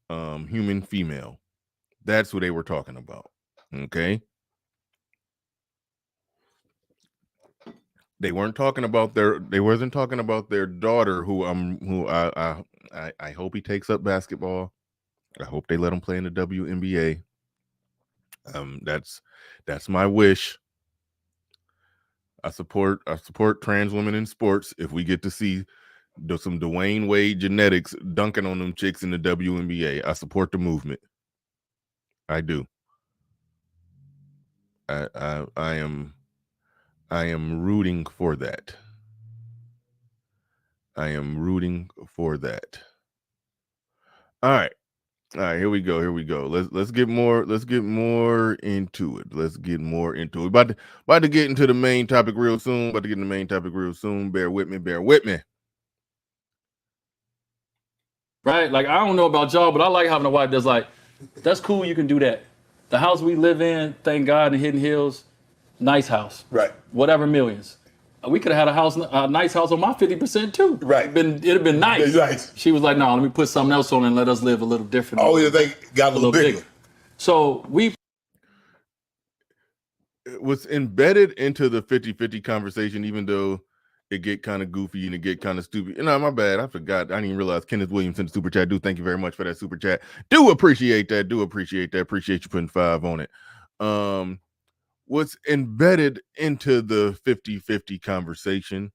Speaker 2: human female. That's who they were talking about. Okay. They wasn't talking about their daughter who I hope he takes up basketball. I hope they let him play in the WNBA. That's my wish. I support trans women in sports. If we get to see some Dwayne Wade genetics dunking on them chicks in the WNBA, I support the movement. I do. I am rooting for that. I am rooting for that. All right, here we go. Let's get more into it. About to get into the main topic real soon. Bear with me.
Speaker 8: Right? Like, I don't know about y'all, but I like having a wife that's like, that's cool, you can do that. The house we live in, thank God, in Hidden Hills, nice house.
Speaker 9: Right.
Speaker 8: Whatever millions. We could have had a nice house on my 50% too.
Speaker 9: Right.
Speaker 8: It'd have been nice.
Speaker 9: Nice.
Speaker 8: She was like, no, let me put something else on and let us live a little different.
Speaker 9: Oh, yeah, they got a little bigger.
Speaker 8: So
Speaker 2: what's embedded into the 50-50 conversation, even though it get kind of goofy and it get kind of stupid. No, my bad. I forgot. I didn't even realize Kenneth Williams in the super chat. Thank you very much for that super chat. Do appreciate that. Appreciate you putting 5 on it. What's embedded into the 50-50 conversation,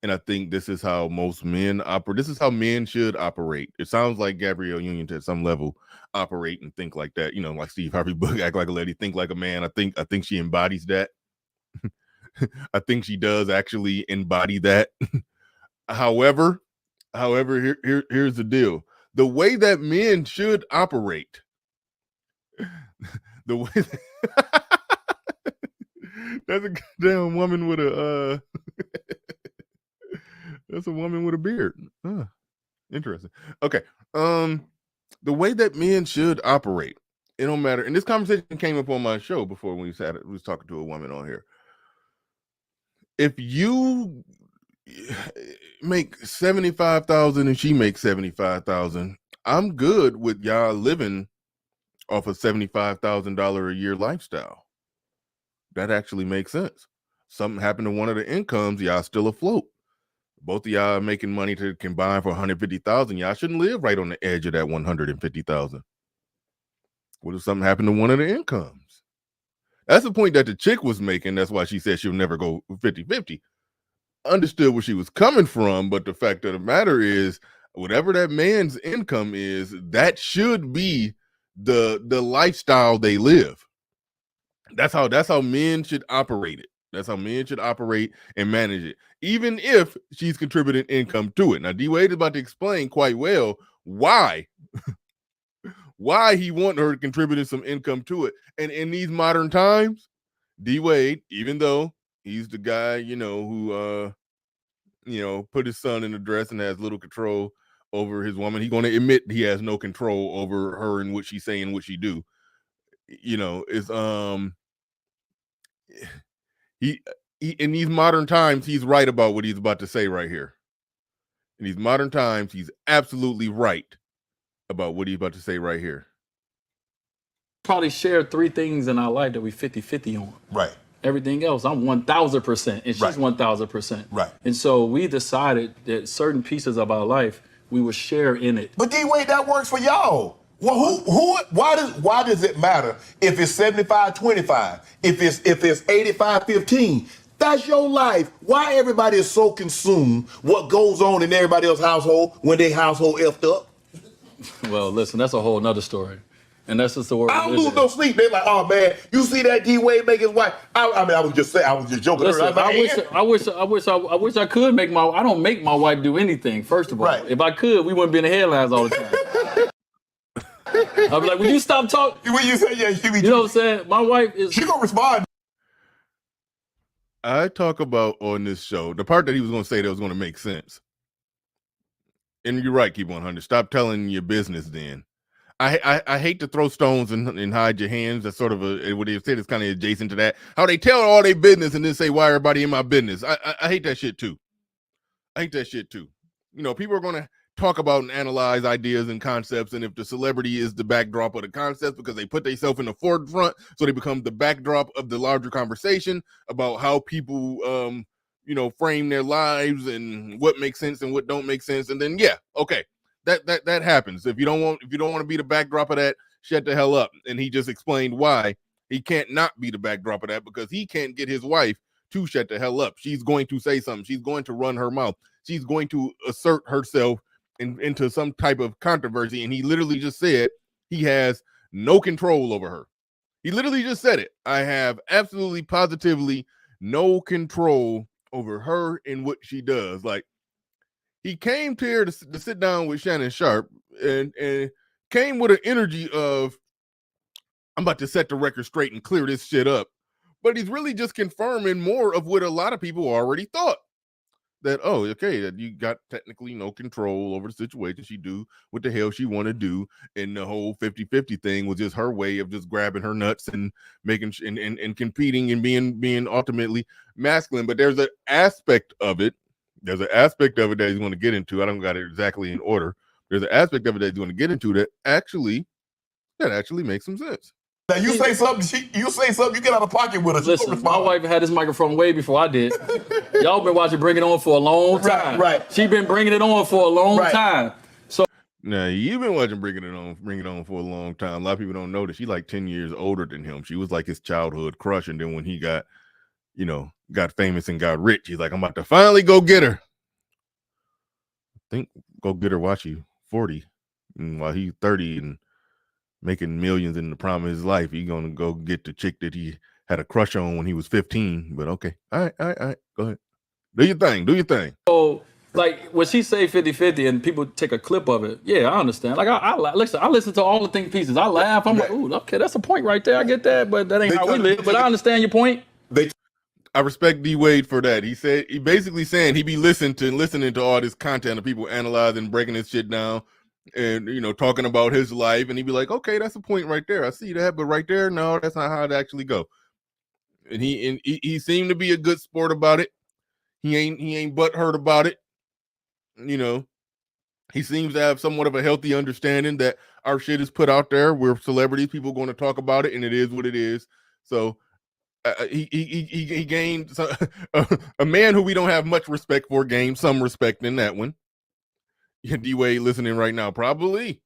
Speaker 2: and I think this is how most men operate. This is how men should operate. It sounds like Gabrielle Union at some level operate and think like that. Like Steve Harvey Book, act like a lady, think like a man. I think she embodies that. I think she does actually embody that. However, here's the deal. The way that men should operate, the way that's a goddamn woman with a that's a woman with a beard. Interesting. Okay. The way that men should operate, it don't matter. And this conversation came up on my show before when we was talking to a woman on here. If you make 75,000 and she makes 75,000, I'm good with y'all living off a $75,000 a year lifestyle. That actually makes sense. Something happened to one of the incomes, y'all still afloat. Both of y'all are making money to combine for 150,000. Y'all shouldn't live right on the edge of that 150,000. What if something happened to one of the incomes? That's the point that the chick was making. That's why she said she'll never go 50-50. Understood where she was coming from, but the fact of the matter is, whatever that man's income is, that should be the lifestyle they live. That's how men should operate it. That's how men should operate and manage it, even if she's contributing income to it. Now, D-Wade is about to explain quite well why he wanted her to contribute some income to it. And in these modern times, D-Wade, even though he's the guy, who put his son in a dress and has little control over his woman, he's going to admit he has no control over her and what she say and what she do. It's he in these modern times, he's right about what he's about to say right here. In these modern times, he's absolutely right about what he's about to say right here.
Speaker 8: Probably share 3 things in our life that we 50-50 on.
Speaker 9: Right.
Speaker 8: Everything else, I'm 1,000%, and she's 1,000%.
Speaker 9: Right.
Speaker 8: And so we decided that certain pieces of our life we would share in it.
Speaker 9: But D-Wade, that works for y'all. Well, why does it matter if it's 75-25, if it's 85-15? That's your life. Why everybody is so consumed what goes on in everybody else's household when their household effed up?
Speaker 8: Well, listen, that's a whole nother story. And that's just the word.
Speaker 9: I don't lose no sleep. They're like, oh man, you see that D-Wade make his wife? I was just joking.
Speaker 8: Listen, I wish I could make I don't make my wife do anything, first of all. Right. If I could, we wouldn't be in the headlines all the time. I'd be like, will you stop talking?
Speaker 9: When you say, yeah, she be,
Speaker 8: you know what I'm saying? My wife is.
Speaker 9: She gonna respond.
Speaker 2: I talk about on this show, the part that he was going to say that was going to make sense. And you're right, Keep 100. Stop telling your business then. I hate to throw stones and hide your hands. That's sort of what they said is kind of adjacent to that. How they tell all their business and then say, why everybody in my business? I hate that shit too. People are going to talk about and analyze ideas and concepts, and if the celebrity is the backdrop of the concepts because they put themselves in the forefront, so they become the backdrop of the larger conversation about how people frame their lives and what makes sense and what don't make sense. And then that happens. If you don't want to be the backdrop of that, shut the hell up. And he just explained why he can't not be the backdrop of that, because he can't get his wife to shut the hell up. She's going to say something. She's going to run her mouth. She's going to assert herself into some type of controversy. And he literally just said he has no control over her. He literally just said it. I have absolutely positively no control over her and what she does. Like, he came to here to sit down with Shannon Sharp and came with an energy of, I'm about to set the record straight and clear this shit up. But he's really just confirming more of what a lot of people already thought. That, that you got technically no control over the situation. She do what the hell she want to do. And the whole 50-50 thing was just her way of just grabbing her nuts and making and competing and being ultimately masculine. But there's an aspect of it. There's an aspect of it that he's going to get into. I don't got it exactly in order. There's an aspect of it that he's going to get into that actually makes some sense.
Speaker 9: Now you say something, you get out of pocket with us.
Speaker 8: Listen, my wife had this microphone way before I did. Y'all been watching Bring It On for a long time.
Speaker 9: Right.
Speaker 8: She been bringing it on for a long time. So
Speaker 2: now you've been watching Bring It On for a long time. A lot of people don't know that she's like 10 years older than him. She was like his childhood crush, and then when he got famous and got rich, he's like, I'm about to finally go get her. I think go get her while she's 40, and while he's 30 and making millions in the prime of his life, he's gonna go get the chick that he had a crush on when he was 15. But okay, all right, go ahead, do your thing.
Speaker 8: So, like, when she say 50-50 and people take a clip of it, yeah, I understand. Like, I listen to all the think pieces. I laugh. I'm like, ooh, okay, that's a point right there. I get that, but that ain't how we live. But I understand your point.
Speaker 2: I respect D Wade for that. He basically saying he be listening to all this content of people analyzing, breaking this shit down, and talking about his life, and he'd be like, okay, that's a point right there. I see that, but right there, no, that's not how it actually go. And he seemed to be a good sport about it. He ain't butthurt about it. He seems to have somewhat of a healthy understanding that our shit is put out there. We're celebrities, people going to talk about it, and it is what it is. So he gained a man who we don't have much respect for gained some respect in that one. D Wade listening right now, probably.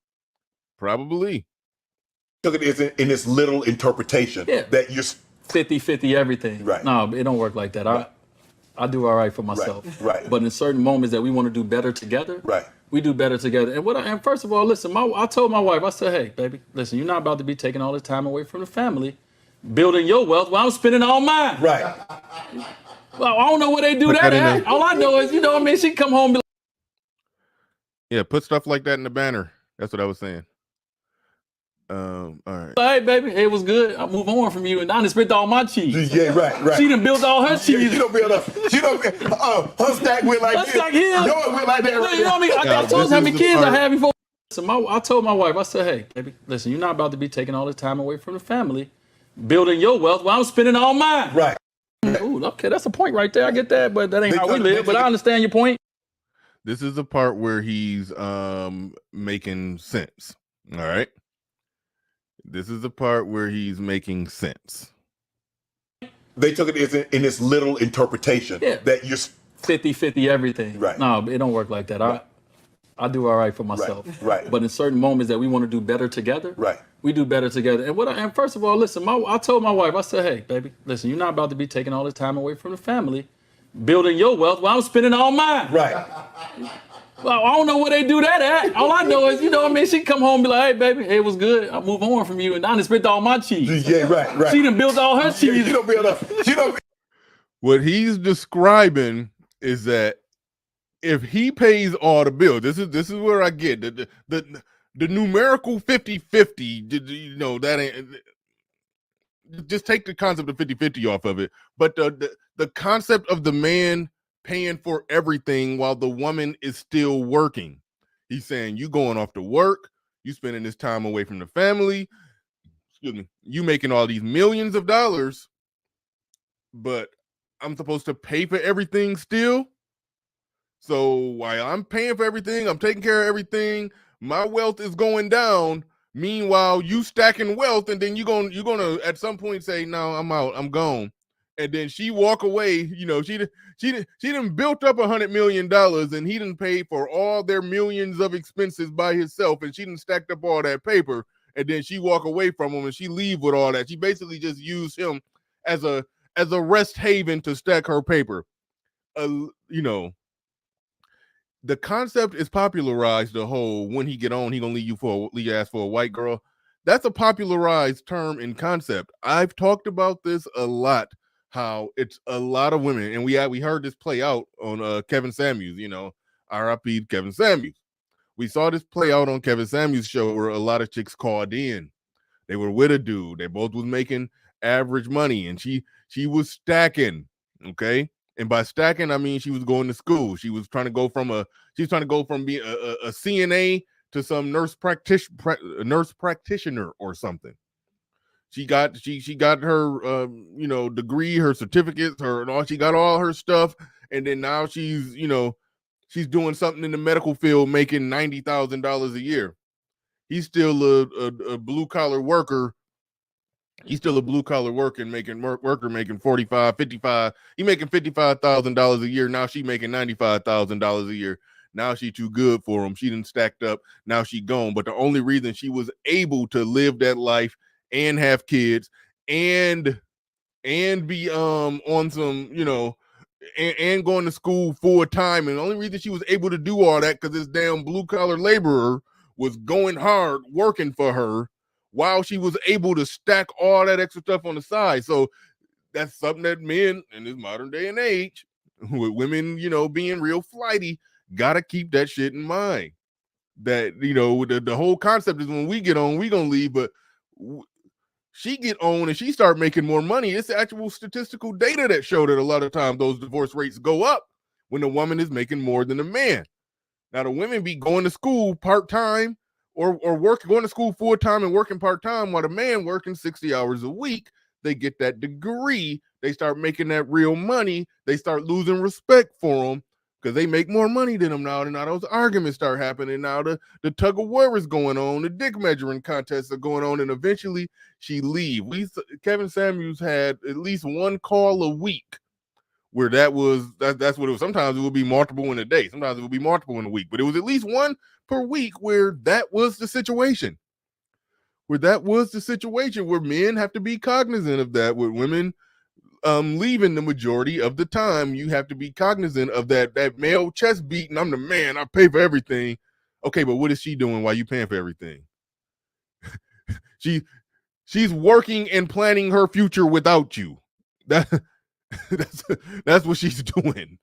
Speaker 9: Look at it in this little interpretation that you're
Speaker 8: 50-50 everything.
Speaker 9: Right.
Speaker 8: No, it don't work like that.
Speaker 9: Right.
Speaker 8: I do all right for myself.
Speaker 9: Right.
Speaker 8: But in certain moments that we want to do better together, we do better together. And first of all, listen, I told my wife, I said, hey, baby, listen, you're not about to be taking all this time away from the family, building your wealth while I'm spending all mine.
Speaker 9: Right.
Speaker 8: Well, I don't know where they do that at. All I know is, what I mean, she come home and be like,
Speaker 2: yeah, put stuff like that in the banner. That's what I was saying. All right.
Speaker 8: Hey, baby, it was good. I move on from you, and I done spent all my cheese.
Speaker 9: Yeah, right.
Speaker 8: She done built all her cheese.
Speaker 9: She don't build up. Her stack went like this.
Speaker 8: Stack here.
Speaker 9: Yours went like that.
Speaker 8: You know what I mean? I told you how many kids I had before. Listen, I told my wife, I said, hey, baby, listen, you're not about to be taking all this time away from the family, building your wealth while I'm spending all mine.
Speaker 9: Right.
Speaker 8: Ooh, okay, that's a point right there. I get that, but that ain't how we live. But I understand your point.
Speaker 2: This is the part where he's making sense. All right. This is the part where he's making sense.
Speaker 9: They took it in this little interpretation that you're
Speaker 8: 50-50 everything.
Speaker 9: Right.
Speaker 8: No, it don't work like that.
Speaker 9: Right.
Speaker 8: I do all right for myself.
Speaker 9: Right.
Speaker 8: But in certain moments that we want to do better together, we do better together. And first of all, listen, I told my wife, I said, hey, baby, listen, you're not about to be taking all this time away from the family, building your wealth while I'm spending all mine.
Speaker 9: Right.
Speaker 8: Well, I don't know where they do that at. All I know is, what I mean, she come home and be like, hey, baby, it was good. I move on from you, and I done spent all my cheese.
Speaker 9: Yeah, right.
Speaker 8: She done built all her cheese.
Speaker 9: She don't build up.
Speaker 2: What he's describing is that if he pays all the bills, this is where I get the numerical 50-50, that ain't, just take the concept of 50-50 off of it. But the concept of the man paying for everything while the woman is still working. He's saying you going off to work, you spending this time away from the family, you making all these millions of dollars, but I'm supposed to pay for everything still. So while I'm paying for everything, I'm taking care of everything, my wealth is going down. Meanwhile, you stacking wealth, and then you're gonna at some point say, no, I'm out, I'm gone. And then she walk away, she done built up $100 million, and he done paid for all their millions of expenses by himself, and she done stacked up all that paper, and then she walk away from him and she leave with all that. She basically just used him as a rest haven to stack her paper. The concept is popularized, the whole when he get on, he gonna leave ass for a white girl. That's a popularized term and concept. I've talked about this a lot, how it's a lot of women, and we heard this play out on Kevin Samuels, RIP Kevin Samuels. We saw this play out on Kevin Samuels' show where a lot of chicks called in. They were with a dude. They both was making average money, and she was stacking, okay? And by stacking, I mean she was going to school. She was trying to go from being a CNA to some nurse practitioner or something. She got her degree, her certificates, she got all her stuff, and then now she's doing something in the medical field, making $90,000 a year. He's still a blue collar worker He's still a blue collar worker making 45, 55. He making $55,000 a year. Now she making $95,000 a year. Now she too good for him. She done stacked up. Now she gone. But the only reason she was able to live that life and have kids and be on some, and going to school full time. And the only reason she was able to do all that because this damn blue collar laborer was going hard working for her while she was able to stack all that extra stuff on the side. So that's something that men in this modern day and age, with women, being real flighty, gotta keep that shit in mind. That, the whole concept is when we get on, we gonna leave, but she get on and she start making more money. It's actual statistical data that show that a lot of times those divorce rates go up when the woman is making more than the man. Now the women be going to school part-time or going to school full-time and working part-time, while the man working 60 hours a week. They get that degree. They start making that real money. They start losing respect for them because they make more money than them now. And now those arguments start happening. Now the tug of war is going on. The dick measuring contests are going on. And eventually she leave. Kevin Samuels had at least one call a week where that's what it was. Sometimes it would be multiple in a day. Sometimes it would be multiple in a week. But it was at least one per week where that was the situation. Where men have to be cognizant of that. With women leaving the majority of the time, you have to be cognizant of that male chest beating. I'm the man. I pay for everything. Okay, but what is she doing while you paying for everything? She's working and planning her future without you. That's what she's doing.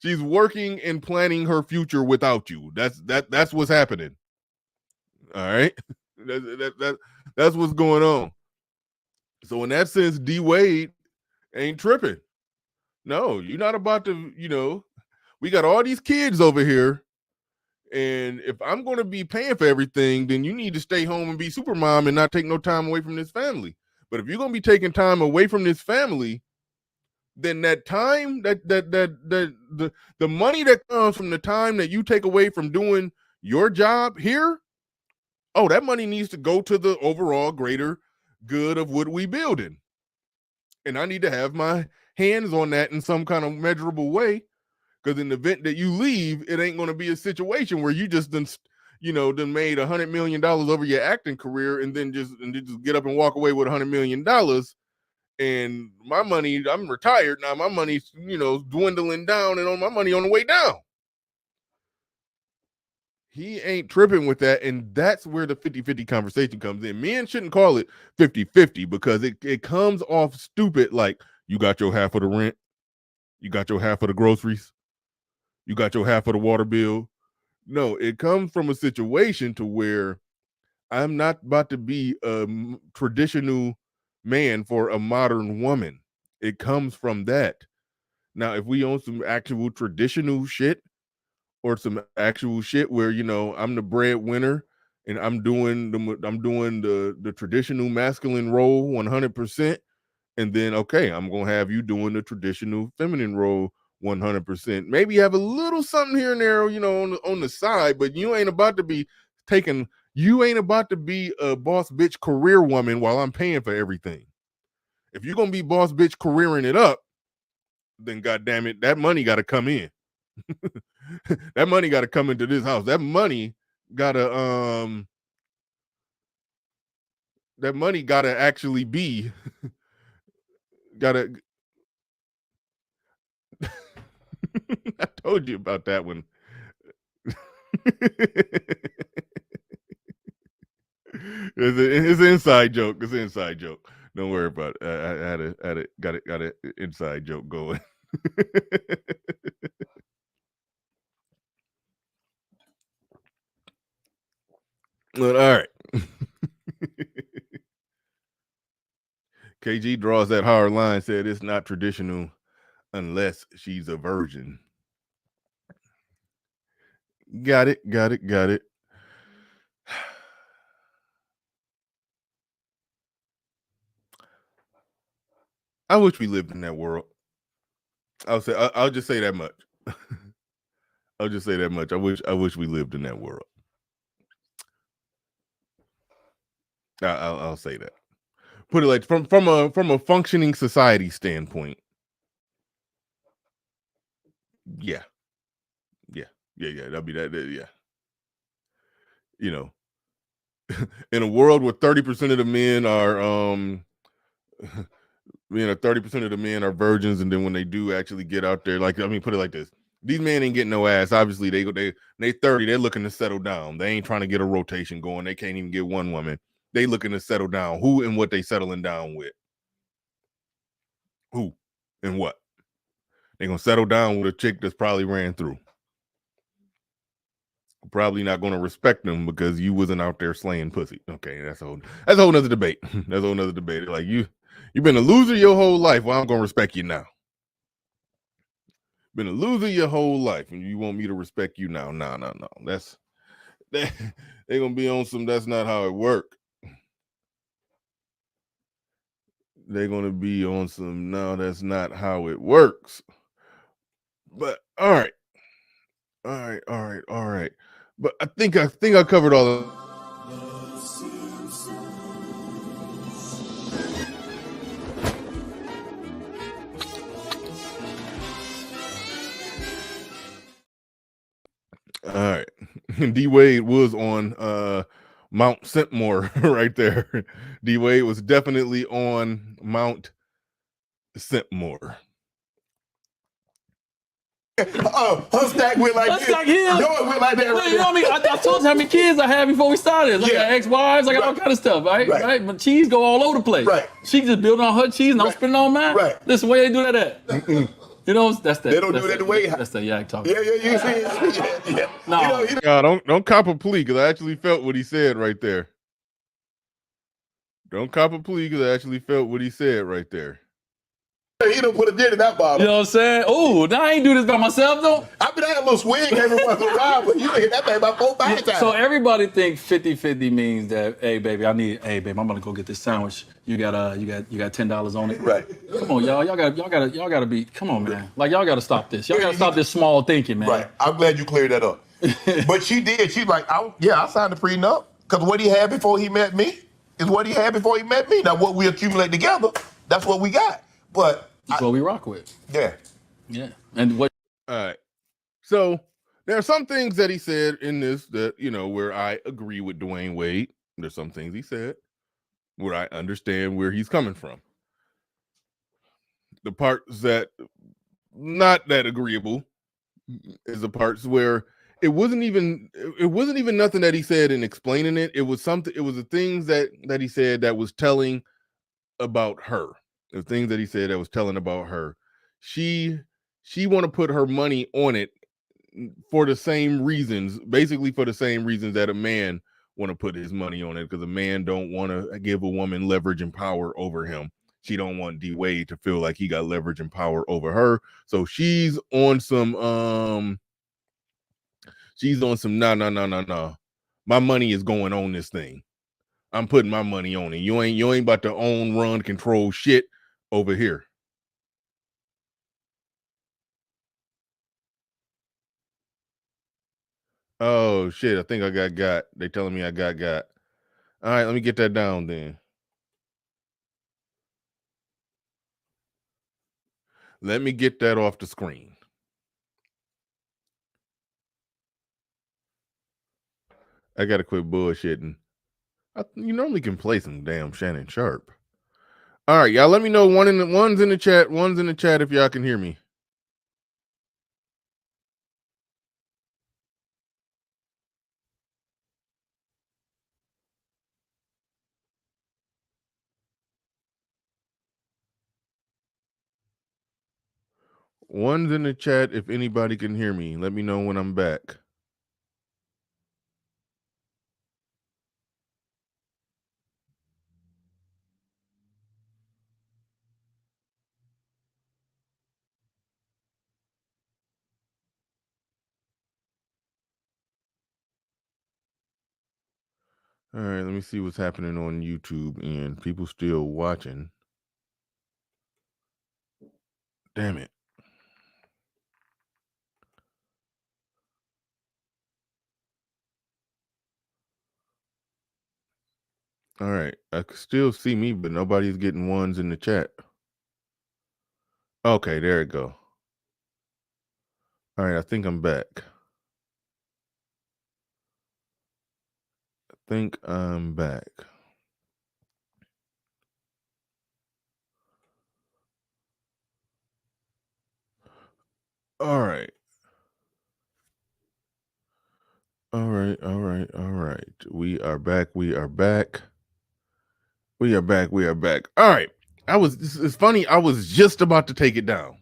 Speaker 2: She's working and planning her future without you. That's what's happening. All right, that's what's going on. So in that sense, D Wade ain't tripping. No, you're not about to. We got all these kids over here, and if I'm going to be paying for everything, then you need to stay home and be super mom and not take no time away from this family. But if you're going to be taking time away from this family, then that time, the money that comes from the time that you take away from doing your job here, that money needs to go to the overall greater good of what we building. And I need to have my hands on that in some kind of measurable way, because in the event that you leave, it ain't going to be a situation where you just done made $100 million over your acting career and then just get up and walk away with $100 million. And my money, I'm retired now. My money's, dwindling down, and on my money on the way down. He ain't tripping with that, and that's where the 50-50 conversation comes in. Men shouldn't call it 50-50 because it comes off stupid, like you got your half of the rent, you got your half of the groceries, you got your half of the water bill. No, it comes from a situation to where I'm not about to be a traditional man for a modern woman. It comes from that. Now, if we own some actual traditional shit, or some actual shit where I'm the breadwinner and I'm doing the traditional masculine role 100%, and then I'm gonna have you doing the traditional feminine role 100%. Maybe have a little something here and there, on the side, but you ain't about to be a boss bitch career woman while I'm paying for everything. If you're gonna be boss bitch careering it up, then goddamn it, that money got to come in. That money got to come into this house. That money got to actually be gotta. I told you about that one. It's an inside joke. It's an inside joke. Don't worry about it. I had it. Got an inside joke going. But all right. KG draws that hard line, said it's not traditional unless she's a virgin. Got it. I wish we lived in that world. I'll just say that much. I'll just say that much. I wish we lived in that world. I'll say that. Put it like from a functioning society standpoint. Yeah. That'd be that. Yeah. You know, in a world where 30% of the men are 30% of the men are virgins, and then when they do actually get out there, like, I mean, put it like this: these men ain't getting no ass. Obviously, they 30, they're looking to settle down. They ain't trying to get a rotation going. They can't even get one woman. They looking to settle down. Who and what they settling down with? Who and what? They gonna settle down with a chick that's probably ran through. Probably not gonna respect them because you wasn't out there slaying pussy. Okay, that's a whole nother debate. That's a whole nother debate. Like, you've been a loser your whole life. Well, I'm gonna respect you now. Been a loser your whole life, and you want me to respect you now? No. They're gonna be on some. That's not how it work. They're gonna be on some. No, that's not how it works. But all right. But I think I covered all of. All right. D Wade was on Mount Sentmore right there. D Wade was definitely on Mount Sentmore.
Speaker 9: Her stack went like this. Yours went like that.
Speaker 8: Well, you know what I mean? I told you how many kids I had before we started. Like, I got ex-wives, I got all kind of stuff, right? But cheese go all over the place. Right. She just building on her cheese and I'm spending on mine. Right. This is the way they do that at. You know, that's that.
Speaker 9: They don't do that the way.
Speaker 8: That's the yak talk.
Speaker 9: Yeah. You see? Yeah.
Speaker 2: No. Don't cop a plea, because I actually felt what he said right there. Don't cop a plea, because I actually felt what he said right there.
Speaker 9: He don't put a dent in that bottle.
Speaker 8: You know what I'm saying? Oh, now I ain't do this by myself, though.
Speaker 9: I had a little swing every once in a while, but you hit that thing about 4 times.
Speaker 8: So everybody think 50-50 means that, hey baby, I'm gonna go get this sandwich. You got $10 on it. Right. Come on, y'all. Y'all gotta be. Come on, man. Like, y'all gotta stop this. Y'all gotta stop this small thinking, man.
Speaker 9: Right. I'm glad you cleared that up. But she did. She's like, I signed the prenup, because what he had before he met me is what he had before he met me. Now, what we accumulate together, that's what we got. But
Speaker 8: that's what we rock with. Yeah. And what?
Speaker 2: All right. So there are some things that he said in this that, where I agree with Dwayne Wade. There's some things he said where I understand where he's coming from. The parts that not that agreeable is the parts where it wasn't even nothing that he said in explaining it. It was the things that he said that was telling about her. The things that he said that was telling about her. She want to put her money on it for the same reasons, basically for the same reasons that a man want to put his money on it, because a man don't want to give a woman leverage and power over him. She don't want D Wade to feel like he got leverage and power over her. So she's on some no. My money is going on this thing. I'm putting my money on it. You ain't about to own, run, control shit over here. Oh shit, I think I got. They telling me I got. All right, let me get that down then. Let me get that off the screen. I gotta quit bullshitting. You normally can play some damn Shannon Sharp. All right, y'all. Let me know. One's in the chat. One's in the chat if y'all can hear me. One's in the chat if anybody can hear me. Let me know when I'm back. All right, let me see what's happening on YouTube, and people still watching. Damn it. All right. I can still see me, but nobody's getting ones in the chat. Okay, there it go. All right, I think I'm back. I think I'm back. All right. All right. We are back. We are back. All right. It's funny. I was just about to take it down.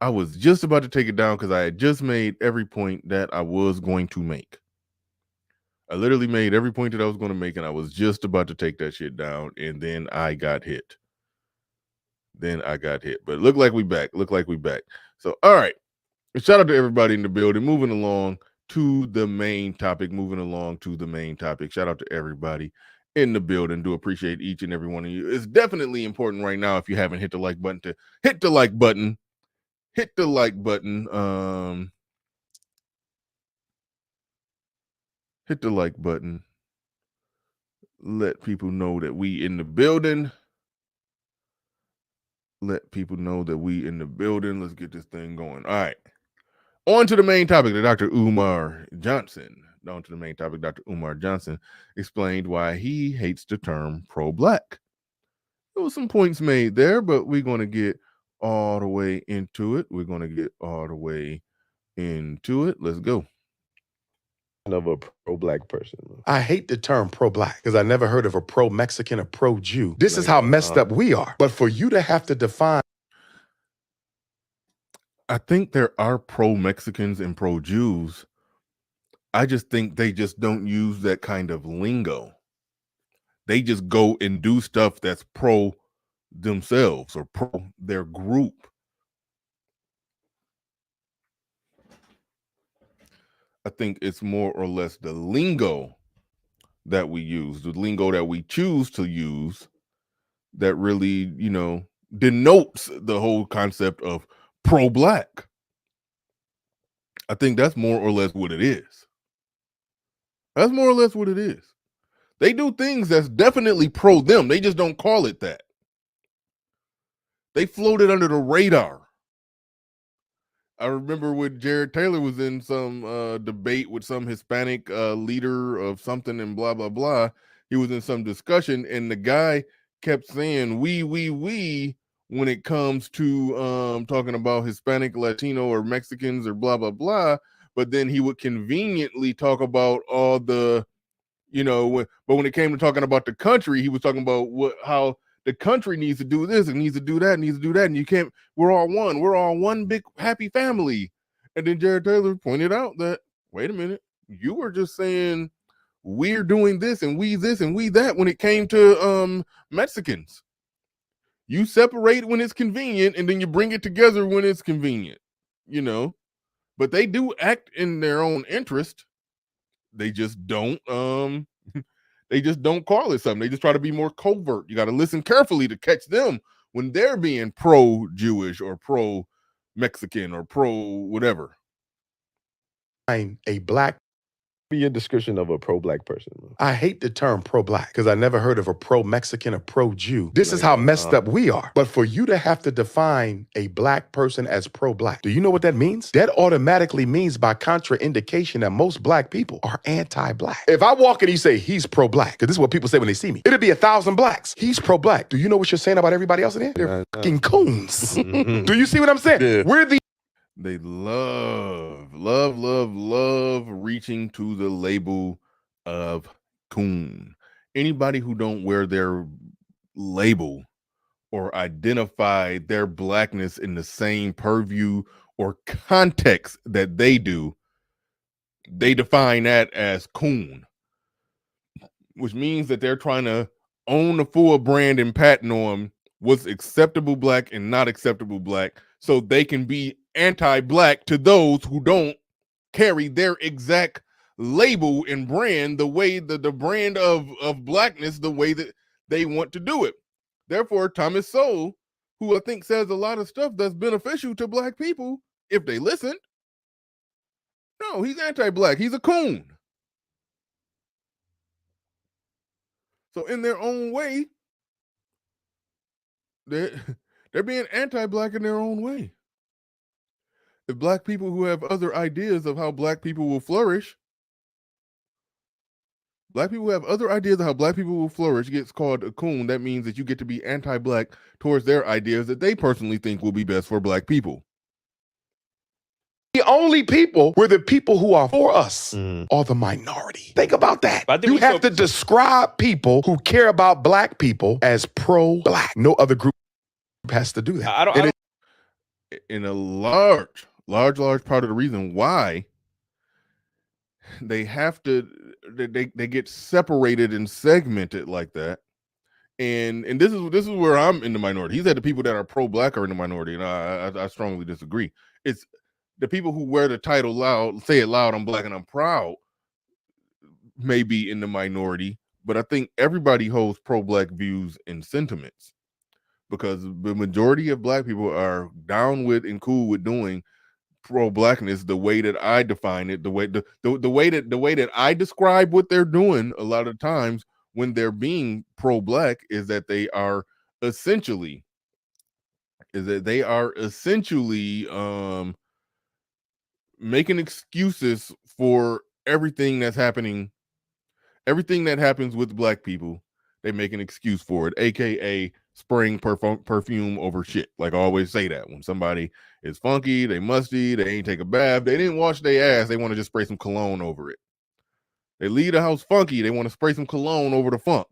Speaker 2: Because I had just made every point that I was going to make. I literally made every point that I was going to make, and I was just about to take that shit down, and then I got hit. But look like we back. So, all right. Shout out to everybody in the building. Moving along to the main topic. Shout out to everybody in the building. Do appreciate each and every one of you. It's definitely important right now, if you haven't hit the like button, to hit the like button. Hit the like button. Hit the like button. Let people know that we in the building. Let's get this thing going. All right. On to the main topic. Dr. Umar Johnson explained why he hates the term pro-black. There was some points made there, but we're going to get all the way into it. Let's go.
Speaker 11: Of a pro-black person.
Speaker 9: I hate the term pro-black because I never heard of a pro-Mexican or pro-Jew. This is how messed up we are. But for you to have to define...
Speaker 2: I think there are pro-Mexicans and pro-Jews. I just think they just don't use that kind of lingo. They just go and do stuff that's pro themselves or pro their group. I think it's more or less the lingo that we use, the lingo that we choose to use, that really, denotes the whole concept of pro-black. I think that's more or less what it is. They do things that's definitely pro them. They just don't call it that. They floated under the radar. I remember when Jared Taylor was in some debate with some Hispanic leader of something and blah, blah, blah. He was in some discussion and the guy kept saying we when it comes to talking about Hispanic, Latino, or Mexicans or blah, blah, blah. But then he would conveniently talk about all the, but when it came to talking about the country, he was talking about how the country needs to do this and needs to do that, and you can't, we're all one big happy family. And then Jared Taylor pointed out that, wait a minute, you were just saying we're doing this and we that when it came to Mexicans. You separate when it's convenient and then you bring it together when it's convenient, but they do act in their own interest. They just don't call it something. They just try to be more covert. You got to listen carefully to catch them when they're being pro-Jewish or pro-Mexican or pro-whatever.
Speaker 9: A black...
Speaker 11: Be a description of a pro-black person.
Speaker 9: I hate the term pro-black because I never heard of a pro-Mexican or pro-Jew. This is how messed up we are. But for you to have to define a black person as pro-black, do you know what that means? That automatically means by contraindication that most black people are anti-black. If I walk in and you say he's pro-black, because this is what people say when they see me, it'll be 1,000 blacks. He's pro-black. Do you know what you're saying about everybody else in there? They're fucking coons. Do you see what I'm saying? Yeah. We're the...
Speaker 2: They love reaching to the label of coon. Anybody who don't wear their label or identify their blackness in the same purview or context that they do, they define that as coon, which means that they're trying to own the full brand and patent on what's acceptable black and not acceptable black, so they can be anti-black to those who don't carry their exact label and brand the way the brand of blackness, the way that they want to do it. Therefore, Thomas Sowell, who I think says a lot of stuff that's beneficial to black people if they listen, no, he's anti-black. He's a coon. So in their own way, they're being anti-black in their own way. If black people who have other ideas of how black people will flourish, black people who have other ideas of how black people will flourish gets called a coon, that means that you get to be anti-black towards their ideas that they personally think will be best for black people.
Speaker 12: The only people where the people who are for us are the minority. Think about that. You have to describe people who care about black people as pro-black. No other group has to do that.
Speaker 2: In a large part of the reason why they have to, they get separated and segmented like that. And this is where I'm in the minority. He said the people that are pro-black are in the minority, and I strongly disagree. It's the people who wear the title loud, say it loud, I'm black and I'm proud, may be in the minority, but I think everybody holds pro-black views and sentiments, because the majority of black people are down with and cool with doing pro-blackness the way that I define it, the way that I describe what they're doing a lot of times when they're being pro-black is that they are essentially making excuses for everything that happens with black people. They make an excuse for it, aka spraying perfume over shit. Like I always say that when somebody is funky, they musty, they ain't take a bath, they didn't wash their ass, they want to just spray some cologne over it. They leave the house funky, they want to spray some cologne over the funk.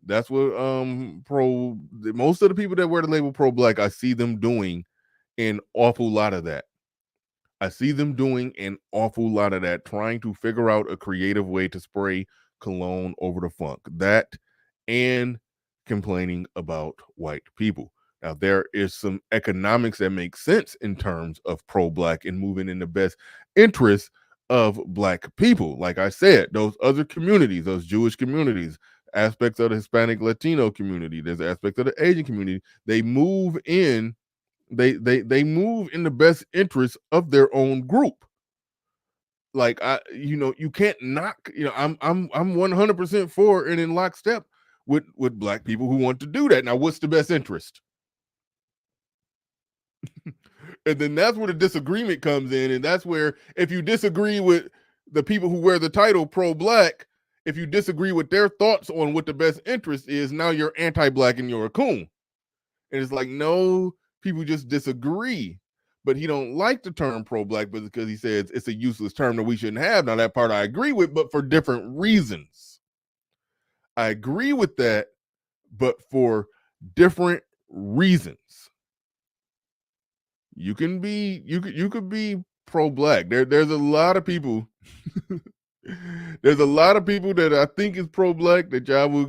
Speaker 2: That's what most of the people that wear the label pro-black, I see them doing an awful lot of that. Trying to figure out a creative way to spray cologne over the funk. That and complaining about white people. Now, there is some economics that make sense in terms of pro-black and moving in the best interest of black people. Like I said, those other communities, those Jewish communities, aspects of the Hispanic Latino community, there's aspects of the Asian community, they move in the best interest of their own group. Like you can't knock, I'm 100% for and in lockstep with black people who want to do that. Now, what's the best interest? And then that's where the disagreement comes in, and that's where if you disagree with the people who wear the title pro-black, if you disagree with their thoughts on what the best interest is, now you're anti-black and you're a coon. And it's like, no, people just disagree. But he don't like the term pro-black because he says it's a useless term that we shouldn't have. Now, that part I agree with, but for different reasons. I agree with that, but for different reasons. You could be pro-black. There's a lot of people. There's a lot of people that I think is pro-black that y'all will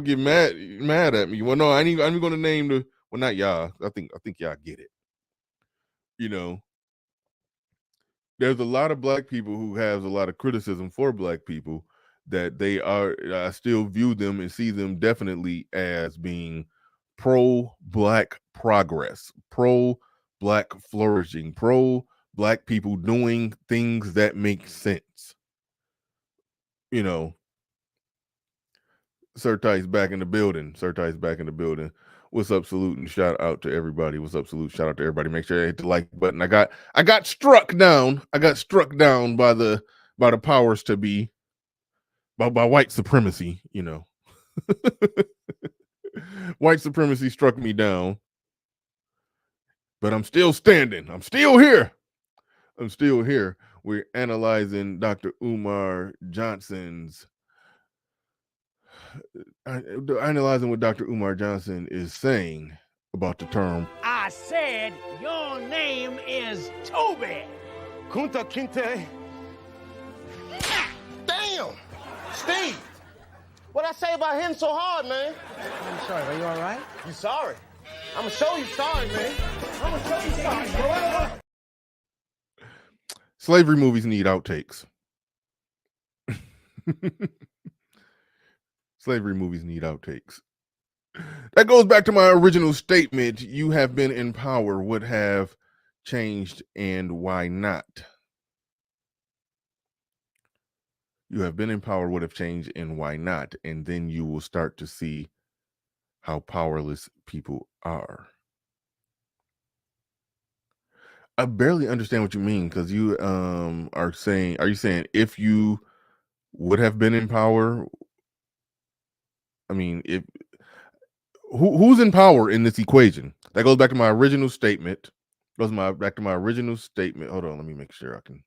Speaker 2: get mad at me. Well, no, I'm going to name not y'all. I think y'all get it. There's a lot of black people who has a lot of criticism for black people that I still view them and see them definitely as being pro-black progress, pro-black flourishing, pro-black people doing things that make sense. Sir Tice back in the building. What's up, Salute, and shout out to everybody. What's up, Salute, shout out to everybody. Make sure I hit the like button. I got struck down. by the powers to be, by white supremacy. White supremacy struck me down, but I'm still standing. I'm still here. We're analyzing Dr. Umar Johnson's. Analyzing what Dr. Umar Johnson is saying about the term.
Speaker 10: I said your name is Toby. Kunta Kinte.
Speaker 4: Damn! Steve! What'd I say about hitting so hard, man?
Speaker 10: I'm sorry, are you all right?
Speaker 4: You sorry? I'm gonna show you sorry, man. I'm gonna show you sorry, bro.
Speaker 2: Slavery movies need outtakes. Slavery movies need outtakes. That goes back to my original statement. You have been in power. What have changed and why not? You have been in power, what have changed, and why not? And then you will start to see how powerless people are. I barely understand what you mean, because you are you saying if you would have been in power? I mean, if who's in power in this equation? That goes back to my original statement. Back to my original statement. Hold on, let me make sure I can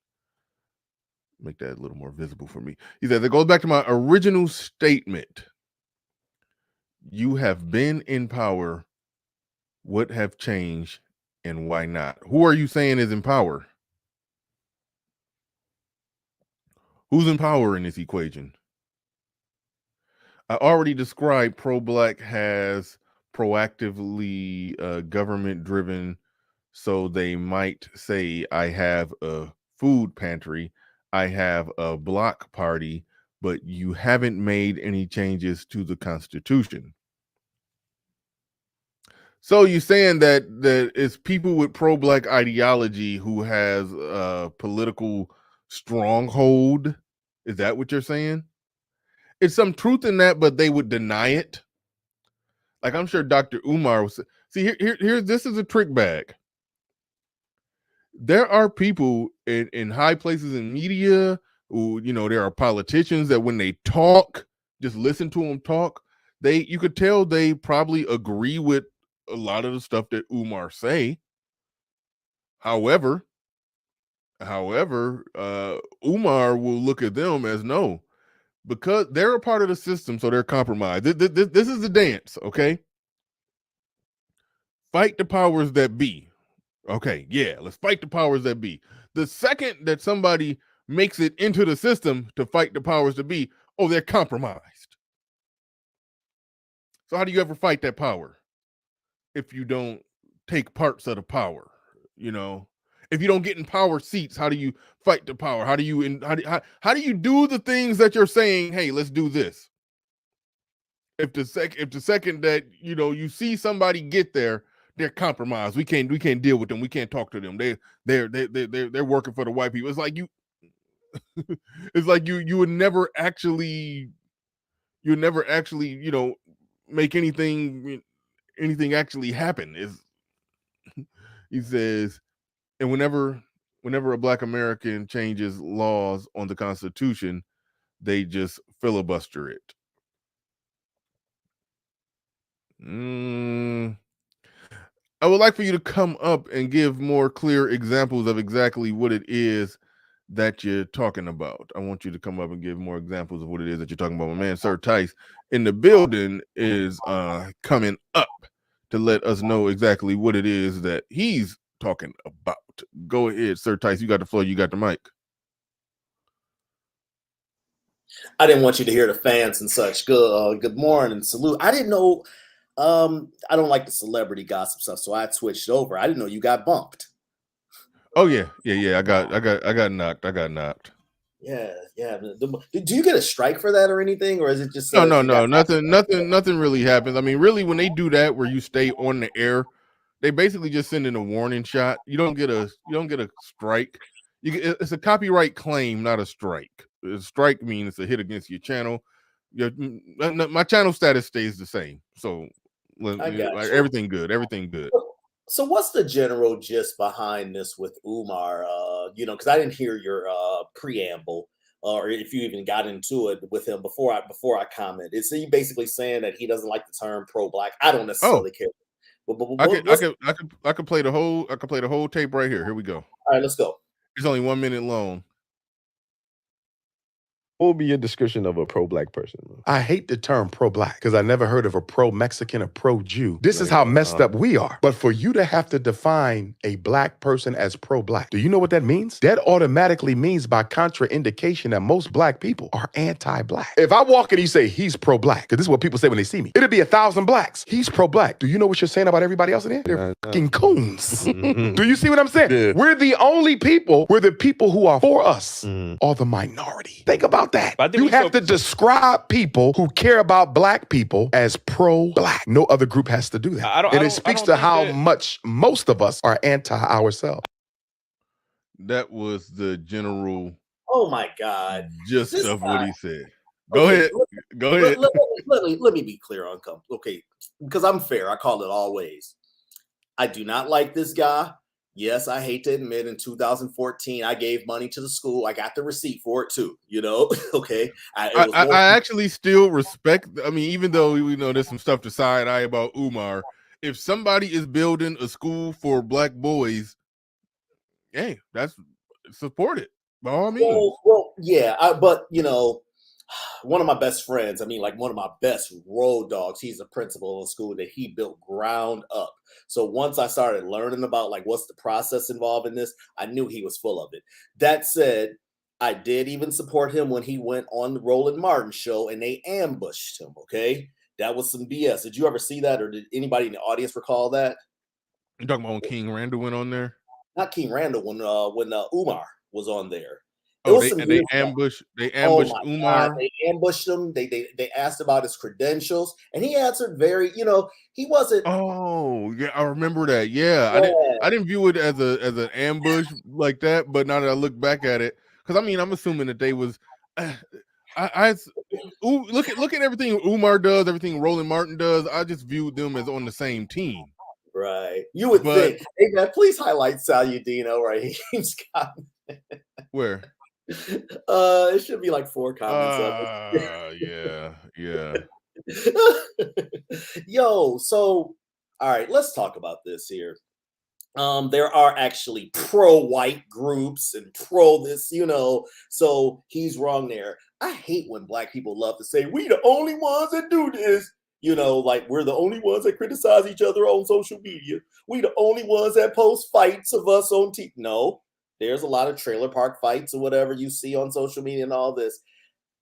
Speaker 2: make that a little more visible for me. He said that goes back to my original statement. You have been in power. What have changed and why not? Who are you saying is in power? Who's in power in this equation? I already described pro-black has proactively government-driven, so they might say, I have a food pantry, I have a block party, but you haven't made any changes to the Constitution. So you're saying that it's people with pro-black ideology who has a political stronghold? Is that what you're saying? It's some truth in that, but they would deny it. Like I'm sure Dr. Umar was. See, here's this is a trick bag. There are people in high places in media who, there are politicians that when they talk, just listen to them talk. You could tell they probably agree with a lot of the stuff that Umar say. However, Umar will look at them as no, because they're a part of the system, so they're compromised. This is the dance, okay? Fight the powers that be. Okay, yeah, let's fight the powers that be. The second that somebody makes it into the system to fight the powers that be, oh, they're compromised. So how do you ever fight that power if you don't take parts of the power? If you don't get in power seats, how do you fight the power? How do you do the things that you're saying? Hey, let's do this. If the second that you see somebody get there, they're compromised. We can't deal with them. We can't talk to them. They're working for the white people. It's like you would never actually make anything actually happen. He says, and whenever a Black American changes laws on the Constitution, they just filibuster it. I would like for you to come up and give more clear examples of exactly what it is that you're talking about. I want you to come up and give more examples of what it is that you're talking about. My man, Sir Tice, in the building is coming up to let us know exactly what it is that he's talking about. Go ahead, Sir Tice. You got the floor. You got the mic.
Speaker 13: I didn't want you to hear the fans and such. Good morning, salute. I didn't know. I don't like the celebrity gossip stuff, so I switched over. I didn't know you got bumped.
Speaker 2: Oh yeah. I got knocked.
Speaker 13: Yeah. Do you get a strike for that or anything, or is it just
Speaker 2: no? Nothing really happens. I mean, really, when they do that, where you stay on the air, they basically just send in a warning shot. You don't get a strike. It's a copyright claim, not a strike. A strike means it's a hit against your channel. My channel status stays the same, so everything good.
Speaker 13: So what's the general gist behind this with Umar? Because I didn't hear your preamble, or if you even got into it with him before I comment. Is he basically saying that he doesn't like the term pro-black? I don't necessarily care.
Speaker 2: I could play the whole tape right here. Here we go.
Speaker 13: All right, let's go.
Speaker 2: It's only 1 minute long.
Speaker 11: What would be your description of a pro-black person?
Speaker 12: I hate the term pro-black because I never heard of a pro-Mexican or pro-Jew. This is how messed up we are. But for you to have to define a black person as pro-black, do you know what that means? That automatically means by contraindication that most black people are anti-black. If I walk in and you say he's pro-black, because this is what people say when they see me, it'll be 1,000 blacks. He's pro-black. Do you know what you're saying about everybody else in there? They're fucking coons. Do you see what I'm saying? Yeah. We're the only people, the people who are for us are the minority. Think about that. You have to describe people who care about black people as pro-black. No other group has to do that. And it speaks to how much most of us are anti ourselves.
Speaker 2: That was the general
Speaker 13: Oh my God.
Speaker 2: Just
Speaker 13: This
Speaker 2: stuff what
Speaker 13: guy.
Speaker 2: he said. Go
Speaker 13: Okay,
Speaker 2: ahead. Go ahead.
Speaker 13: let me be clear on okay, because I'm fair. I call it always. I do not like this guy. Yes, I hate to admit in 2014, I gave money to the school. I got the receipt for it too, okay. It was more
Speaker 2: I actually still respect, I mean, even though we know there's some stuff to side eye about Umar, if somebody is building a school for black boys, hey, that's support it by all means.
Speaker 13: well, yeah, but one of my best friends, I mean, like one of my best road dogs, he's a principal of a school that he built ground up. So once I started learning about like what's the process involved in this, I knew he was full of it. That said, I did even support him when he went on the Roland Martin show and they ambushed him. Okay. That was some BS. Did you ever see that, or did anybody in the audience recall that?
Speaker 2: You talking about when King Randall went on there?
Speaker 13: Not King Randall, when Umar was on there. It
Speaker 2: Oh,
Speaker 13: was some
Speaker 2: they
Speaker 13: weird stuff.
Speaker 2: ambushed
Speaker 13: Oh my
Speaker 2: Umar.
Speaker 13: God, they ambushed him. They asked about his credentials, and he answered very, he wasn't.
Speaker 2: Oh, yeah, I remember that. Yeah, I didn't view it as an ambush like that, but now that I look back at it, because I mean, I'm assuming that they was, look at everything Umar does, everything Roland Martin does. I just viewed them as on the same team.
Speaker 13: Right. You would think. Hey man, please highlight Salyudino right. He's got
Speaker 2: where.
Speaker 13: It should be like 4 comments up.
Speaker 2: Yeah.
Speaker 13: Yo, so all right, let's talk about this here. There are actually pro-white groups and pro this, so he's wrong there. I hate when black people love to say we the only ones that do this. Like we're the only ones that criticize each other on social media. We the only ones that post fights of us on TV. No, there's a lot of trailer park fights or whatever you see on social media and all this.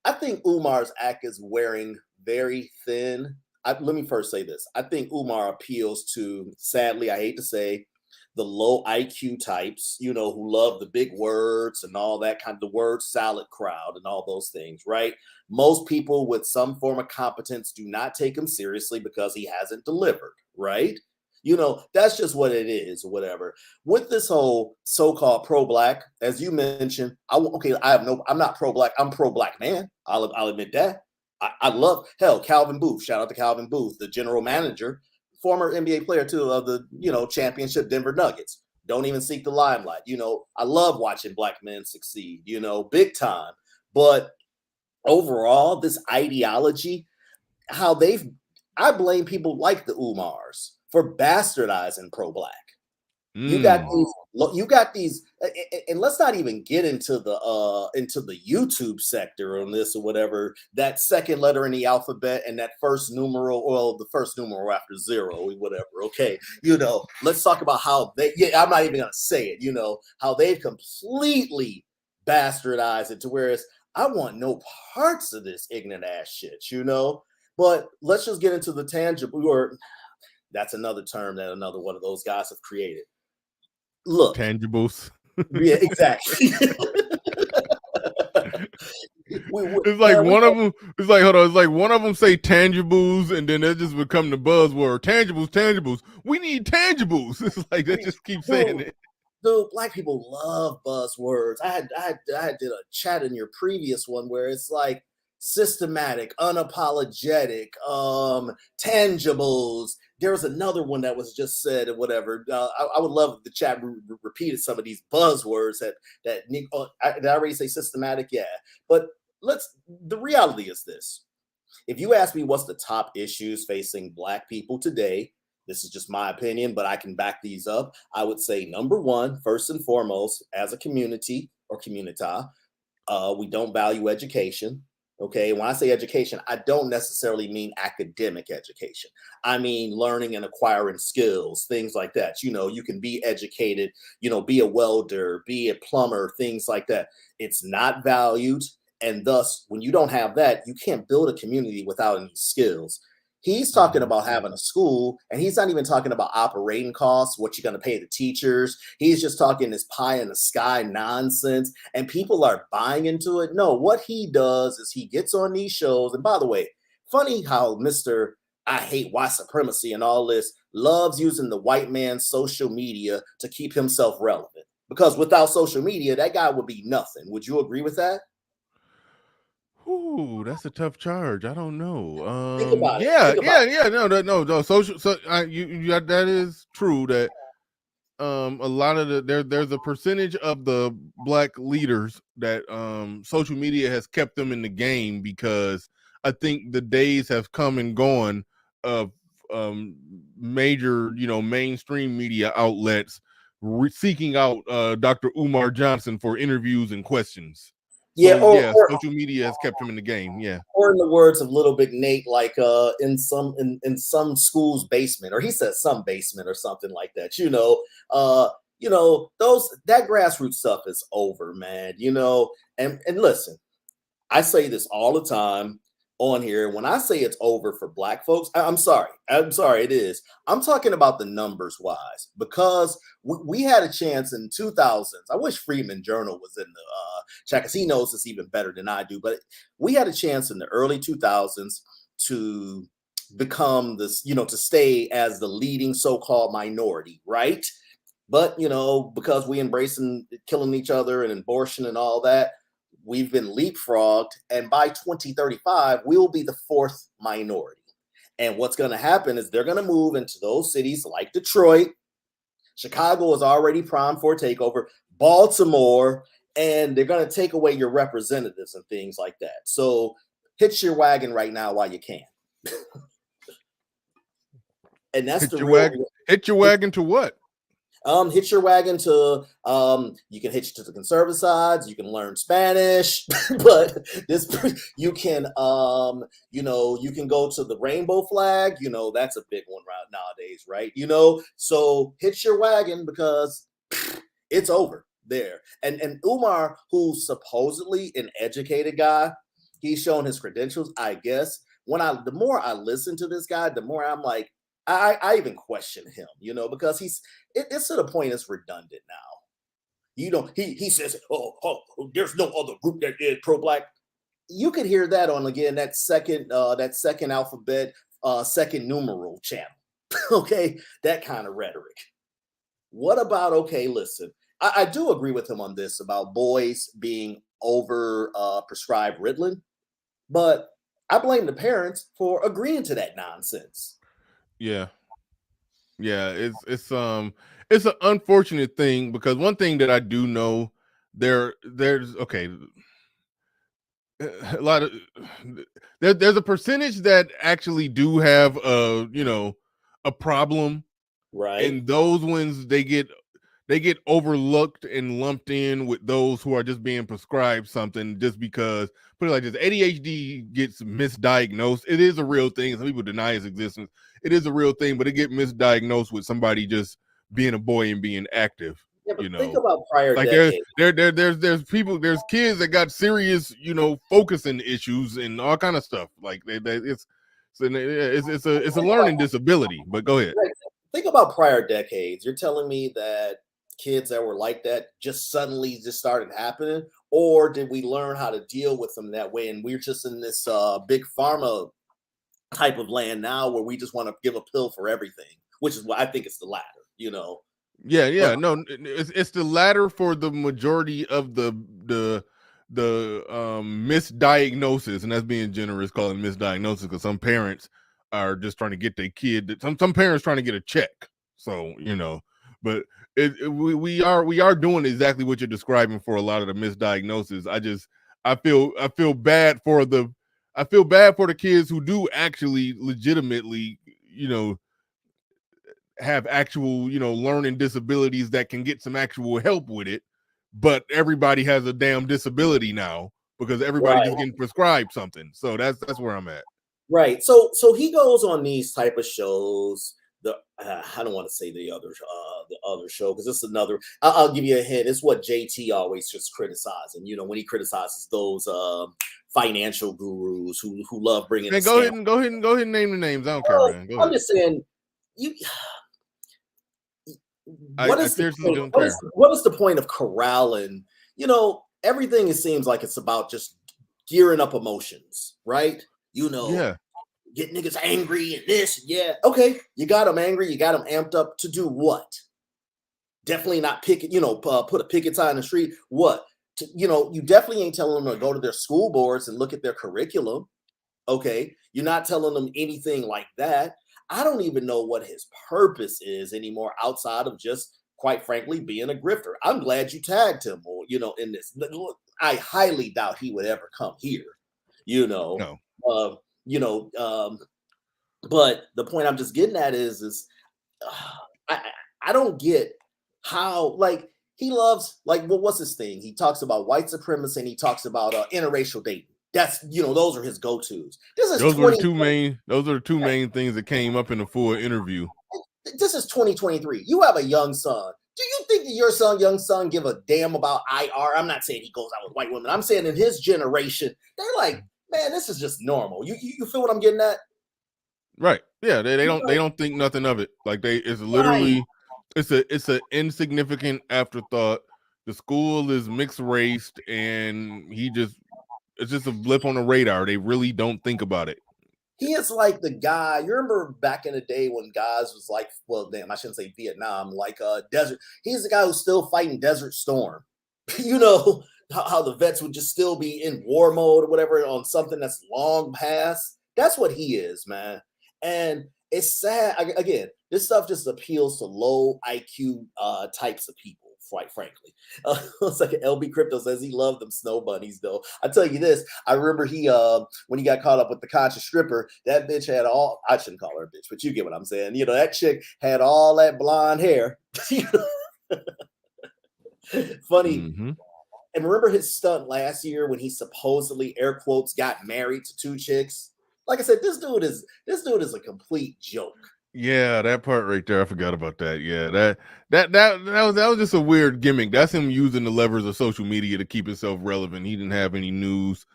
Speaker 13: I think Umar's act is wearing very thin. Let me first say this. I think Umar appeals to, sadly, I hate to say, the low IQ types, who love the big words and all that kind of the word salad crowd and all those things, right? Most people with some form of competence do not take him seriously because he hasn't delivered, right? That's just what it is or whatever. With this whole so-called pro-black, as you mentioned, I'm not pro-black. I'm pro-black man. I'll admit that. I love, Calvin Booth. Shout out to Calvin Booth, the general manager, former NBA player too of the, championship Denver Nuggets. Don't even seek the limelight. I love watching black men succeed, big time. But overall, this ideology, I blame people like the Umars for bastardizing pro-black. You got these, and let's not even get into the YouTube sector on this or whatever. That second letter in the alphabet and that first numeral, well, the first numeral after 0 or whatever. Okay, let's talk about how I'm not even gonna say it. How they've completely bastardized it to whereas I want no parts of this ignorant ass shit. But let's just get into the tangible. Or that's another term that another one of those guys have created. Look,
Speaker 2: tangibles.
Speaker 13: Yeah, exactly.
Speaker 2: It's like one of them. It's like, hold on. It's like one of them say tangibles, and then they just become the buzzword. Tangibles. We need tangibles. It's like they just keep saying it.
Speaker 13: Dude, black people love buzzwords. I did a chat in your previous one where it's like systematic, unapologetic, tangibles. There was another one that was just said or whatever. I would love if the chat repeated some of these buzzwords that did I already say systematic? Yeah. But the reality is this. If you ask me what's the top issues facing black people today, this is just my opinion, but I can back these up. I would say number one, first and foremost, as a community or communita, we don't value education. Okay, when I say education, I don't necessarily mean academic education. I mean learning and acquiring skills, things like that. You can be educated, be a welder, be a plumber, things like that. It's not valued. And thus, when you don't have that, you can't build a community without any skills. He's talking about having a school, and he's not even talking about operating costs, what you're going to pay the teachers. He's just talking this pie in the sky nonsense, and people are buying into it. No, what he does is he gets on these shows. And by the way, funny how Mr. I hate white supremacy and all this loves using the white man's social media to keep himself relevant. Because without social media, that guy would be nothing. Would you agree with that?
Speaker 2: Ooh, that's a tough charge. I don't know.
Speaker 13: Think about it.
Speaker 2: Yeah,
Speaker 13: Think about
Speaker 2: yeah. No. Social. So that is true. That a lot of there's a percentage of the black leaders that social media has kept them in the game, because I think the days have come and gone of major, mainstream media outlets seeking out Dr. Umar Johnson for interviews and questions.
Speaker 13: Yeah,
Speaker 2: So
Speaker 13: or,
Speaker 2: yeah,
Speaker 13: or
Speaker 2: social media has kept him in the game. Yeah.
Speaker 13: or in the words of Little Big Nate, like in some school's basement, or he said some basement or something like that. Those that grassroots stuff is over, man. And listen, I say this all the time on here. When I say it's over for black folks, I'm sorry. It is. I'm talking about the numbers wise, because we had a chance in 2000s. I wish Freeman Journal was in the chat, because he knows this even better than I do. But we had a chance in the early 2000s to become this, to stay as the leading so-called minority, right? But, because we embracing killing each other and abortion and all that, we've been leapfrogged, and by 2035, we'll be the fourth minority. And what's going to happen is they're going to move into those cities like Detroit. Chicago is already primed for a takeover, Baltimore, and they're going to take away your representatives and things like that. So hitch your wagon right now while you can. And that's
Speaker 2: Hitch your wagon to what?
Speaker 13: Hitch your wagon to you can hitch to the conservative sides, you can learn Spanish, but you can you can go to the rainbow flag, that's a big one right nowadays, right? So hitch your wagon, because it's over there. And Umar, who's supposedly an educated guy, he's shown his credentials, I guess. The more I listen to this guy, the more I'm like, I even question him, because it's to the point it's redundant now. He says, oh, there's no other group that is pro-black. You could hear that on, again, that second alphabet, second numeral channel. Okay, that kind of rhetoric. What about, okay, listen, I do agree with him on this about boys being over prescribed Ritalin, but I blame the parents for agreeing to that nonsense.
Speaker 2: Yeah. It's an unfortunate thing, because one thing that I do know, there's okay, a lot of there's a percentage that actually do have a problem,
Speaker 13: right?
Speaker 2: And those ones, they get overlooked and lumped in with those who are just being prescribed something just because, put it like this, ADHD gets misdiagnosed. It is a real thing. Some people deny its existence. It is a real thing, but it gets misdiagnosed with somebody just being a boy and being active.
Speaker 13: Yeah, but think about prior
Speaker 2: like
Speaker 13: decades.
Speaker 2: there's kids that got serious, focusing issues and all kind of stuff. Like it's a learning disability. But go ahead.
Speaker 13: Right. Think about prior decades. You're telling me that kids that were like that just suddenly just started happening, or did we learn how to deal with them that way? And we're just in this big pharma type of land now where we just want to give a pill for everything, which is what I think it's the latter,
Speaker 2: Yeah. No, it's the latter for the majority of the misdiagnosis, and that's being generous calling misdiagnosis, because some parents are just trying to get their kid. Some parents trying to get a check. So but we are doing exactly what you're describing for a lot of the misdiagnosis. I feel bad for the kids who do actually legitimately have actual learning disabilities that can get some actual help with it, but everybody has a damn disability now because everybody's just getting prescribed something. So that's where I'm at.
Speaker 13: Right. So he goes on these type of shows. I don't want to say the other show, because it's another. I'll give you a hint. It's what JT always just criticizing. When he criticizes those financial gurus who love bringing.
Speaker 2: Go ahead and name the names. I don't care, man. Go ahead.
Speaker 13: Just saying. What is the point of corralling? Everything, it seems like it's about just gearing up emotions, right?
Speaker 2: Yeah.
Speaker 13: Get niggas angry and this, yeah. Okay, you got them angry, you got them amped up to do what? Definitely not picket, put a picket sign in the street. What? You definitely ain't telling them to go to their school boards and look at their curriculum. Okay. You're not telling them anything like that. I don't even know what his purpose is anymore outside of just, quite frankly, being a grifter. I'm glad you tagged him, or, in this. I highly doubt he would ever come here,
Speaker 2: No.
Speaker 13: But the point I'm just getting at is I don't get how, like, he loves, like, what's his thing? He talks about white supremacy and he talks about interracial dating. That's, those are his go-tos.
Speaker 2: Those are the two main things that came up in the full interview.
Speaker 13: This is 2023. You have a young son. Do you think that your young son give a damn about IR? I'm not saying he goes out with white women. I'm saying in his generation, they're like, man, this is just normal. You feel what I'm getting at?
Speaker 2: Right. Yeah, they don't think nothing of it. Like it's literally it's an insignificant afterthought. The school is mixed raced and it's just a blip on the radar. They really don't think about it.
Speaker 13: He is like the guy, you remember back in the day when guys was like, well, damn, I shouldn't say Vietnam, like desert. He's the guy who's still fighting Desert Storm. How the vets would just still be in war mode or whatever on something that's long past. That's what he is, man. And it's sad. Again, this stuff just appeals to low IQ types of people, quite frankly. It's like LB Crypto says he loved them snow bunnies, though. I tell you this, I remember when he got caught up with the conscious stripper, that bitch had I shouldn't call her a bitch, but you get what I'm saying. That chick had all that blonde hair. Funny.
Speaker 2: Mm-hmm.
Speaker 13: And remember his stunt last year when he supposedly, air quotes, got married to 2 chicks? Like I said, this dude is a complete joke.
Speaker 2: Yeah, that part right there, I forgot about that. Yeah, that was just a weird gimmick. That's him using the levers of social media to keep himself relevant. He didn't have any news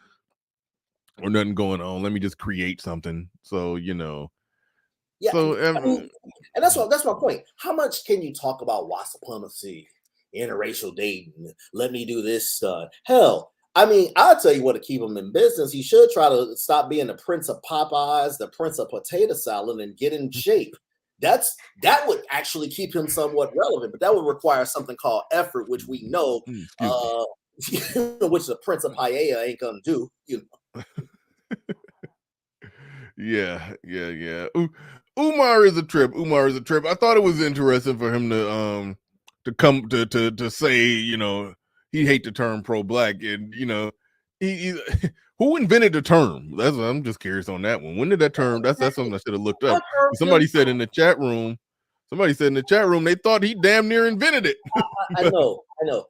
Speaker 2: or nothing going on. Let me just create something. So
Speaker 13: Yeah,
Speaker 2: and
Speaker 13: that's my point. How much can you talk about white supremacy, interracial dating? Let me do this. Hell, I'll tell you what to keep him in business. He should try to stop being the Prince of Popeyes, the Prince of Potato Salad, and get in shape. That would actually keep him somewhat relevant, but that would require something called effort, which we know, which the Prince of Paella ain't gonna do.
Speaker 2: Yeah. Umar is a trip. I thought it was interesting for him to come to say, he hate the term pro-black, and he who invented the term? I'm just curious on that one. When did that term? That's something I should have looked up. Somebody said in the chat room they thought he damn near invented it.
Speaker 13: I know.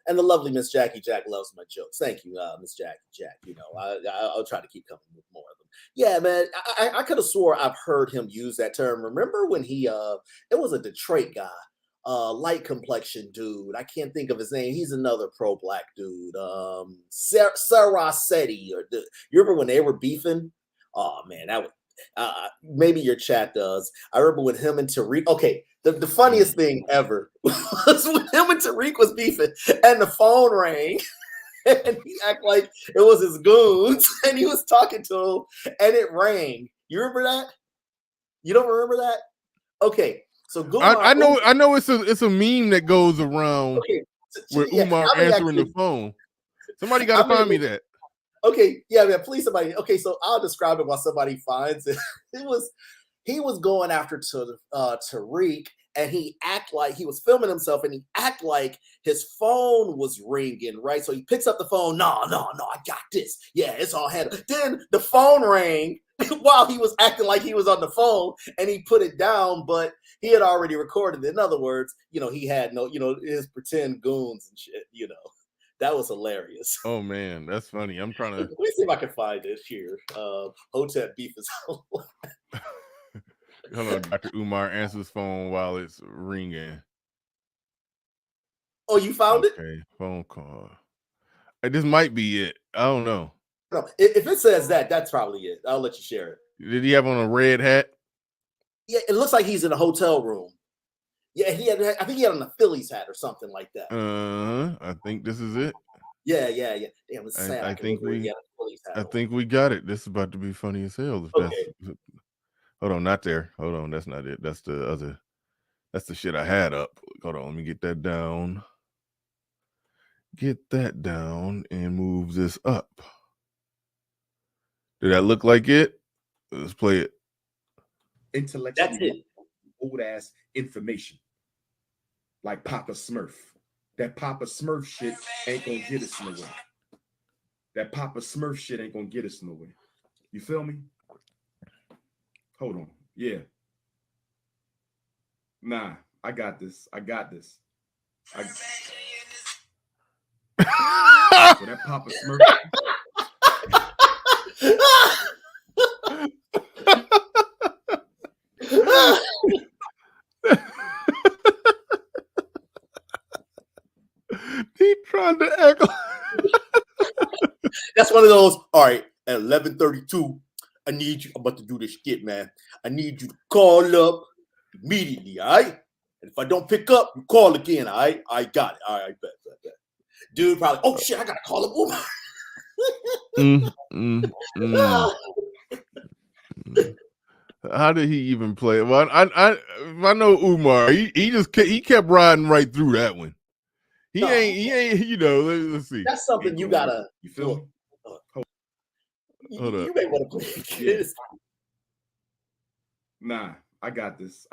Speaker 13: And the lovely Miss Jackie Jack loves my jokes. Thank you, Miss Jackie Jack. I'll try to keep coming with more of them. Yeah, man. I could have swore I've heard him use that term. Remember when it was a Detroit guy. Light complexion dude. I can't think of his name. He's another pro-black dude. Sarasetti. You remember when they were beefing? Oh man, that was maybe your chat does. I remember when him and Tariq. Okay, the funniest thing ever was when him and Tariq was beefing, and the phone rang, and he acted like it was his goons, and he was talking to him, and it rang. You remember that? You don't remember that? Okay. So
Speaker 2: I know it's a meme that goes around with Umar answering the phone. Somebody got to find me that.
Speaker 13: Okay, yeah, please somebody. Okay, so I'll describe it while somebody finds it. He was going after Tariq, and he act like he was filming himself, and he act like his phone was ringing, right? So he picks up the phone. No, I got this. Yeah, it's all handled. Then the phone rang while he was acting like he was on the phone, and he put it down, but he had already recorded it. In other words, he had no, his pretend goons and shit, That was hilarious.
Speaker 2: Oh man, that's funny. I'm trying to.
Speaker 13: Let me see if I can find this here. Hotep beef is.
Speaker 2: Hello, Dr. Umar answers phone while it's ringing.
Speaker 13: Oh, you found it?
Speaker 2: Okay, phone call. This might be it. I don't know.
Speaker 13: No, if it says that, that's probably it. I'll let you share it.
Speaker 2: Did he have on a red hat?
Speaker 13: Yeah, it looks like he's in a hotel room. Yeah, I think he had on a Phillies hat or something like that.
Speaker 2: I think this is it.
Speaker 13: Yeah. Damn, it's sad.
Speaker 2: I think we got it. This is about to be funny as hell.
Speaker 13: Okay.
Speaker 2: Hold on, not there. Hold on, that's not it. That's That's the shit I had up. Hold on, let me get that down. Get that down and move this up. Did that look like it? Let's play it.
Speaker 14: Intellectually old ass information. Like Papa Smurf. That Papa Smurf shit ain't gonna get us nowhere. That Papa Smurf shit ain't gonna get us nowhere. You feel me? Hold on. Yeah. Nah, I got this. So that Papa Smurf.
Speaker 2: He tried to act.
Speaker 13: That's one of those. All right, at 11:32, I need you. I'm about to do this shit, man. I need you to call up immediately. All right, and if I don't pick up, you call again. All right, I got it. All right, bet. Dude, probably. Oh shit, I gotta call him Umar.
Speaker 2: How did he even play it? Well, I know Umar. He kept riding right through that one. He ain't. You know. Let's see.
Speaker 13: That's something you gotta.
Speaker 14: You feel me?
Speaker 2: Hold up.
Speaker 13: You may want to play this.
Speaker 14: Nah, I got this.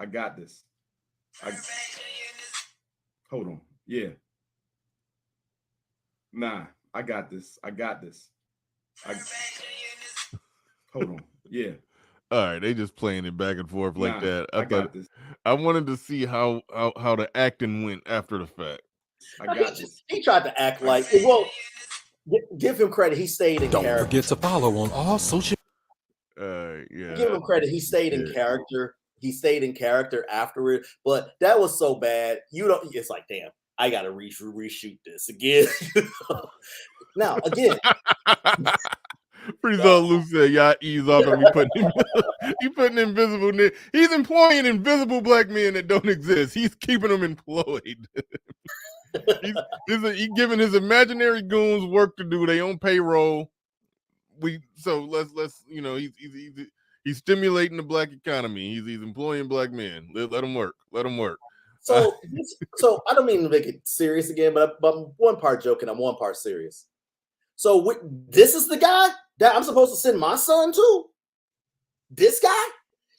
Speaker 14: Hold on. Yeah. Nah, I got this. Hold on. Yeah.
Speaker 2: All right, they just playing it back and forth like that.
Speaker 14: I got this.
Speaker 2: I wanted to see how the acting went after the fact.
Speaker 14: I got this.
Speaker 13: He tried to act like. Well, give him credit. He stayed in character.
Speaker 15: Don't forget to follow on all social.
Speaker 2: Yeah.
Speaker 13: Give him credit. He stayed in character. He stayed in character afterward. But that was so bad. You don't. It's like, damn, I gotta reshoot this again. Now again.
Speaker 2: Pretty soon, Lou said, "Y'all ease off and he putting invisible. He's employing invisible black men that don't exist. He's keeping them employed. He's giving his imaginary goons work to do. They own payroll. Let's he's stimulating the black economy. He's employing black men. Let him work.
Speaker 13: So I don't mean to make it serious again, but I'm one part joking. I'm one part serious. So this is the guy that I'm supposed to send my son to? This guy?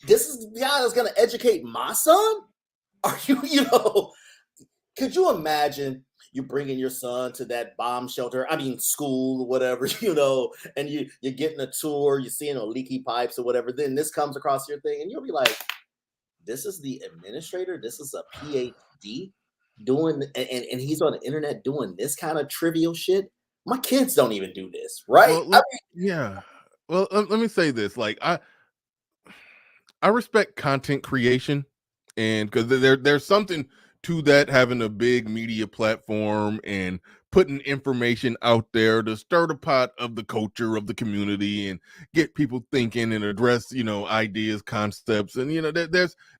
Speaker 13: This is the guy that's going to educate my son? Are you could you imagine you bringing your son to that bomb shelter, school, whatever, and you're getting a tour, you're seeing leaky pipes or whatever, then this comes across your thing and you'll be like, this is the administrator, this is a PhD doing, and he's on the internet doing this kind of trivial shit? My kids don't even do this, right?
Speaker 2: Well, let me say this. Like, I respect content creation, and because there's something to that, having a big media platform and putting information out there to stir the pot of the culture of the community and get people thinking and address, ideas, concepts, and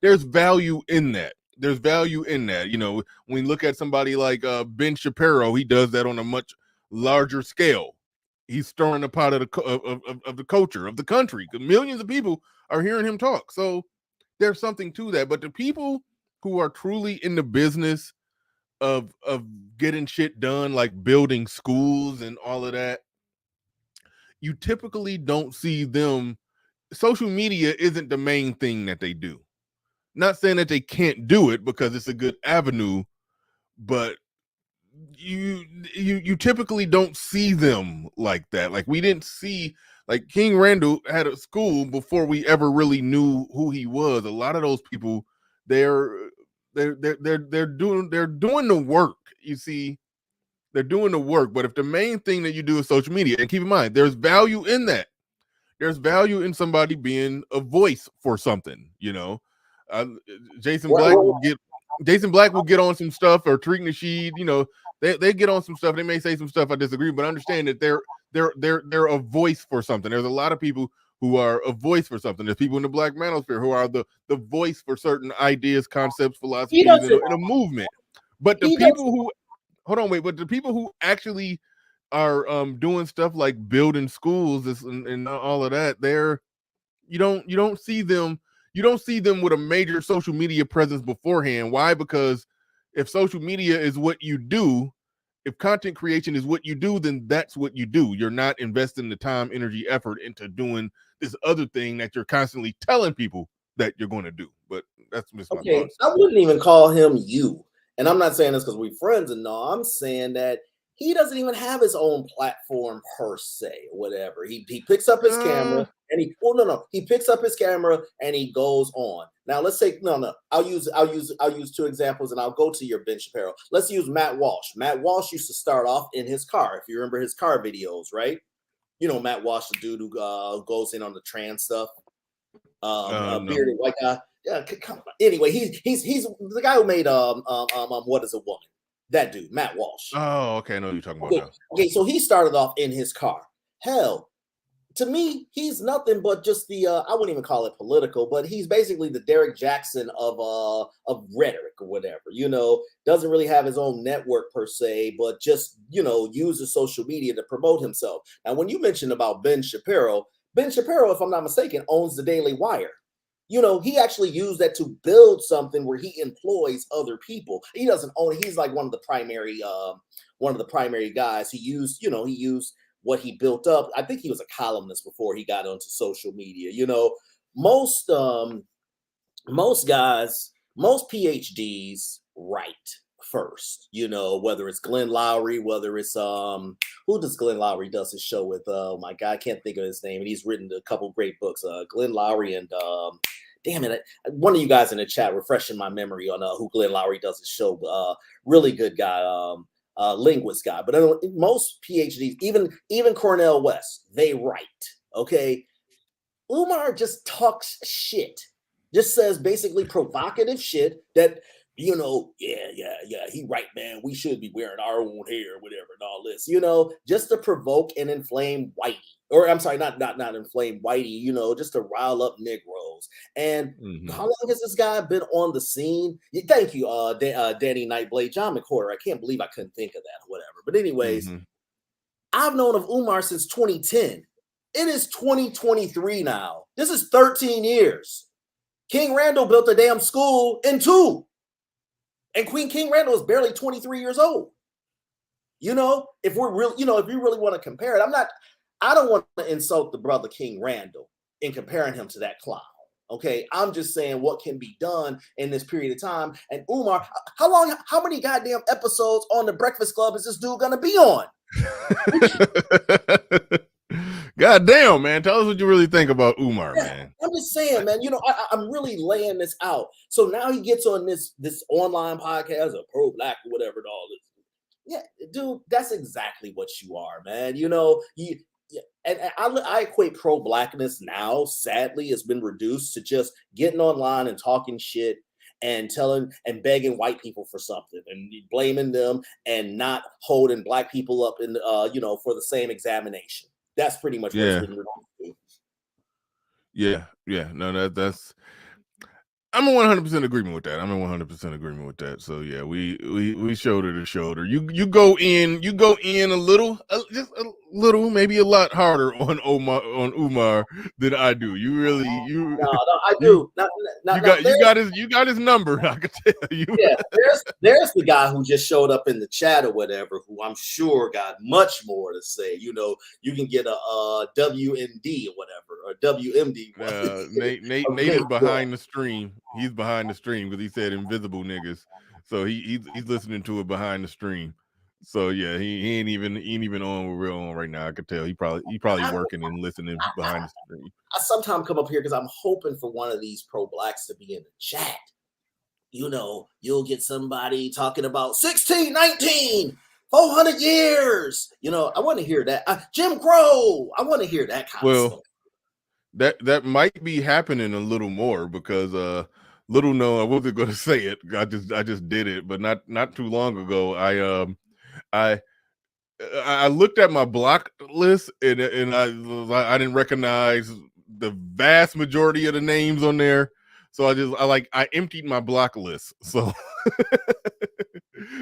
Speaker 2: there's value in that. There's value in that. When we look at somebody like Ben Shapiro, he does that on a much larger scale. He's stirring the pot of the culture of the country, because millions of people are hearing him talk. So there's something to that. But the people who are truly in the business of getting shit done, like building schools and all of that, you typically don't see them. Social media isn't the main thing that they do. Not saying that they can't do it, because it's a good avenue, but you typically don't see them like that. Like, we didn't see, like, King Randall had a school before we ever really knew who he was. A lot of those people, they're doing the work. You see, they're doing the work. But if the main thing that you do is social media, and keep in mind, there's value in that. There's value in somebody being a voice for something. Jason Black will get on some stuff, or Tariq Nasheed, they get on some stuff. They may say some stuff I disagree, but understand that they're a voice for something. There's a lot of people who are a voice for something. There's people in the Black manosphere who are the voice for certain ideas, concepts, philosophies, in a movement. But the people who actually are doing stuff like building schools and all of that, you don't see them you don't see them with a major social media presence beforehand. Why? Because if social media is what you do, if content creation is what you do, then that's what you do. You're not investing the time, energy, effort into doing this other thing that you're constantly telling people that you're going to do. But that's just my thoughts.
Speaker 13: I wouldn't even call him you. And I'm not saying this because we're friends and no, I'm saying that he doesn't even have his own platform per se, or whatever. He picks up his camera and he picks up his camera and he goes on. Now let's say I'll use 2 examples and I'll go to your Ben Shapiro. Let's use Matt Walsh. Matt Walsh used to start off in his car. If you remember his car videos, right? You know Matt Walsh, the dude who goes in on the trans stuff. Bearded white guy. Yeah, come on. Anyway, he's the guy who made What Is a Woman? That dude, Matt Walsh.
Speaker 2: Oh, okay. I know what you're talking about now.
Speaker 13: Okay, so he started off in his car. Hell, to me, he's nothing but just the I wouldn't even call it political, but he's basically the Derek Jackson of rhetoric or whatever. Doesn't really have his own network per se, but just uses social media to promote himself. Now, when you mentioned about Ben Shapiro, if I'm not mistaken, owns the Daily Wire. He actually used that to build something where he employs other people. He doesn't own it. He's like one of the primary guys. He used what he built up. I think he was a columnist before he got onto social media. Most guys, most PhDs write first, whether it's Glenn Lowry, whether it's who does Glenn Lowry does his show with? Oh my God, I can't think of his name. And he's written a couple great books. Glenn Lowry and damn it, one of you guys in the chat refreshing my memory on who Glenn Lowry does his show. Really good guy, linguist guy. But most PhDs, even Cornell West, they write. Okay, Umar just talks shit. Just says basically provocative shit that. He right, man. We should be wearing our own hair, whatever, and all this, just to provoke and inflame whitey. Or I'm sorry, not inflame whitey, just to rile up Negroes. And how long has this guy been on the scene? Thank you, Danny Nightblade, John McCorder. I can't believe I couldn't think of that or whatever. But anyways, I've known of Umar since 2010. It is 2023 now. This is 13 years. King Randall built a damn school in 2. And Queen King Randall is barely 23 years old. If we're real, if you really want to compare it, I don't want to insult the brother King Randall in comparing him to that clown. Okay. I'm just saying what can be done in this period of time. And Umar, how many goddamn episodes on the Breakfast Club is this dude going to be on?
Speaker 2: God damn, man. Tell us what you really think about Umar, man.
Speaker 13: I'm just saying, man, I'm really laying this out. So now he gets on this online podcast, a pro-black or whatever and all this. Yeah, dude, that's exactly what you are, man. And I equate pro-blackness now, sadly, has been reduced to just getting online and talking shit and telling and begging white people for something and blaming them and not holding black people up in for the same examination. That's pretty much what it's been reduced to.
Speaker 2: Yeah. No, that's. I'm in 100% agreement with that. So yeah, we shoulder to shoulder. You go in a little, just a little, maybe a lot harder on Umar than I do.
Speaker 13: No, I do.
Speaker 2: You got his number. I can tell you.
Speaker 13: Yeah, there's the guy who just showed up in the chat or whatever, who I'm sure got much more to say. You can get a WMD or whatever, or WMD.
Speaker 2: Nate is behind the stream. He's behind the stream because he said invisible niggas. So he's listening to it behind the stream. So yeah, he ain't even on what we're on right now. I could tell he probably working and listening behind the stream.
Speaker 13: I sometimes come up here because I'm hoping for one of these pro-blacks to be in the chat. You'll get somebody talking about 1619, 400 years. I want to hear that. Jim Crow. I want to hear that kind of stuff.
Speaker 2: That might be happening a little more because little known, I wasn't going to say it. I just did it, but not too long ago. I looked at my block list and I didn't recognize the vast majority of the names on there. So I emptied my block list. So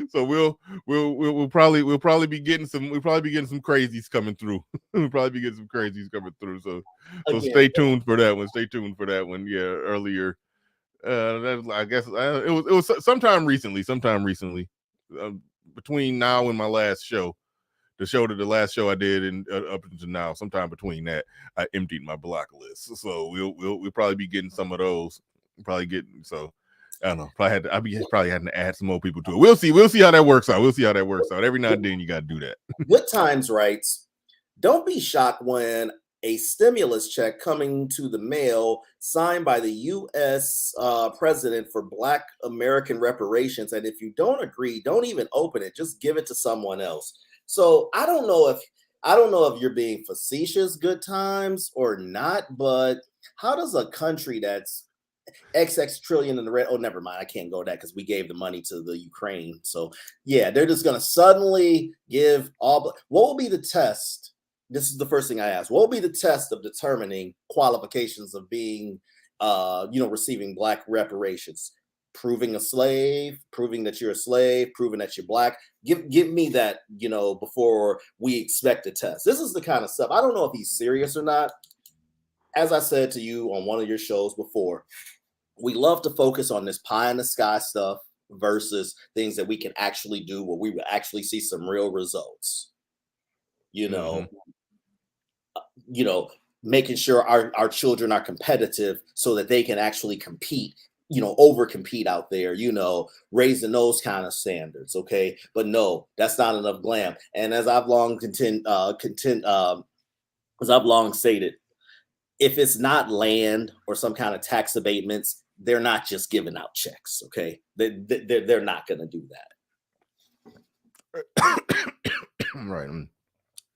Speaker 2: So we'll probably be getting some crazies coming through. We'll probably be getting some crazies coming through. So stay tuned for that one. Stay tuned for that one. Yeah, earlier. I guess it was sometime recently. Between now and my last show, the last show I did, and up until now, sometime between that, I emptied my block list. So we'll probably be getting some of those. Probably getting so. I don't know. Probably had to add some more people to it. We'll see how that works out. Every now and then you got to do that.
Speaker 13: Good Times writes, don't be shocked when a stimulus check coming to the mail signed by the U.S. President for Black American reparations. And if you don't agree, don't even open it. Just give it to someone else. So I don't know if you're being facetious, Good Times, or not, but how does a country that's XX trillion in the red. Oh, never mind. I can't go that because we gave the money to the Ukraine. So yeah, they're just going to suddenly give all. What will be the test? This is the first thing I ask. What will be the test of determining qualifications of being, receiving Black reparations? Proving a slave, proving that you're a slave, proving that you're Black. Give me that, before we expect a test. This is the kind of stuff. I don't know if he's serious or not. As I said to you on one of your shows before, we love to focus on this pie in the sky stuff versus things that we can actually do where we will actually see some real results. Making sure our children are competitive so that they can actually compete, over compete out there, raising those kind of standards. Okay. But no, that's not enough glam. And as I've long stated, if it's not land or some kind of tax abatements, they're not just giving out checks. Okay. They're not going to do
Speaker 2: that. Right. I'm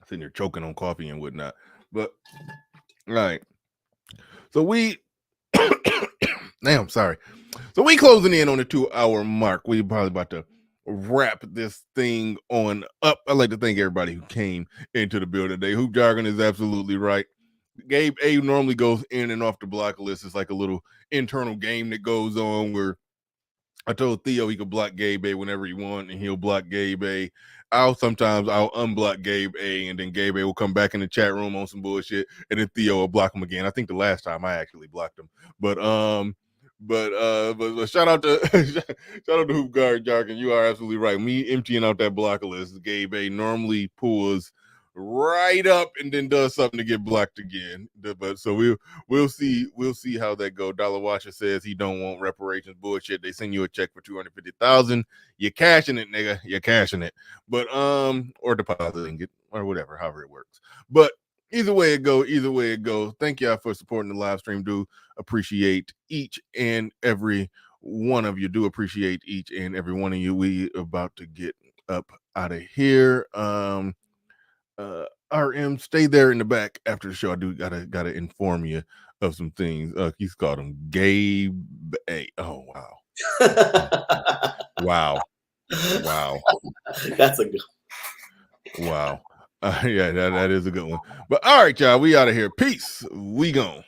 Speaker 2: sitting here choking on coffee and whatnot, but right. So damn, sorry. So we closing in on the 2-hour mark. We probably about to wrap this thing on up. I'd like to thank everybody who came into the building today. Hoop Jargon is absolutely right. Gabe A normally goes in and off the block list. It's like a little internal game that goes on where I told Theo he could block Gabe A whenever he wants, and he'll block Gabe A. Sometimes I'll unblock Gabe A, and then Gabe A will come back in the chat room on some bullshit, and then Theo will block him again. I think the last time I actually blocked him. But shout out to Hoop Jargon. You are absolutely right. Me emptying out that block list, Gabe A normally pulls right up and then does something to get blocked again. But so we'll see how that go. Dollar Washer says he don't want reparations. Bullshit. They send you a check for $250,000. You're cashing it, nigga. You're cashing it. But or depositing it or whatever, however it works. But either way it go. Thank y'all for supporting the live stream. Do appreciate each and every one of you. Do appreciate each and every one of you. We about to get up out of here. RM, stay there in the back after the show. I do gotta inform you of some things. He's called him Gabe A. Oh wow. Wow.
Speaker 13: That's a good.
Speaker 2: Wow. Yeah, that is a good one. But all right, y'all, we out of here. Peace. We gone.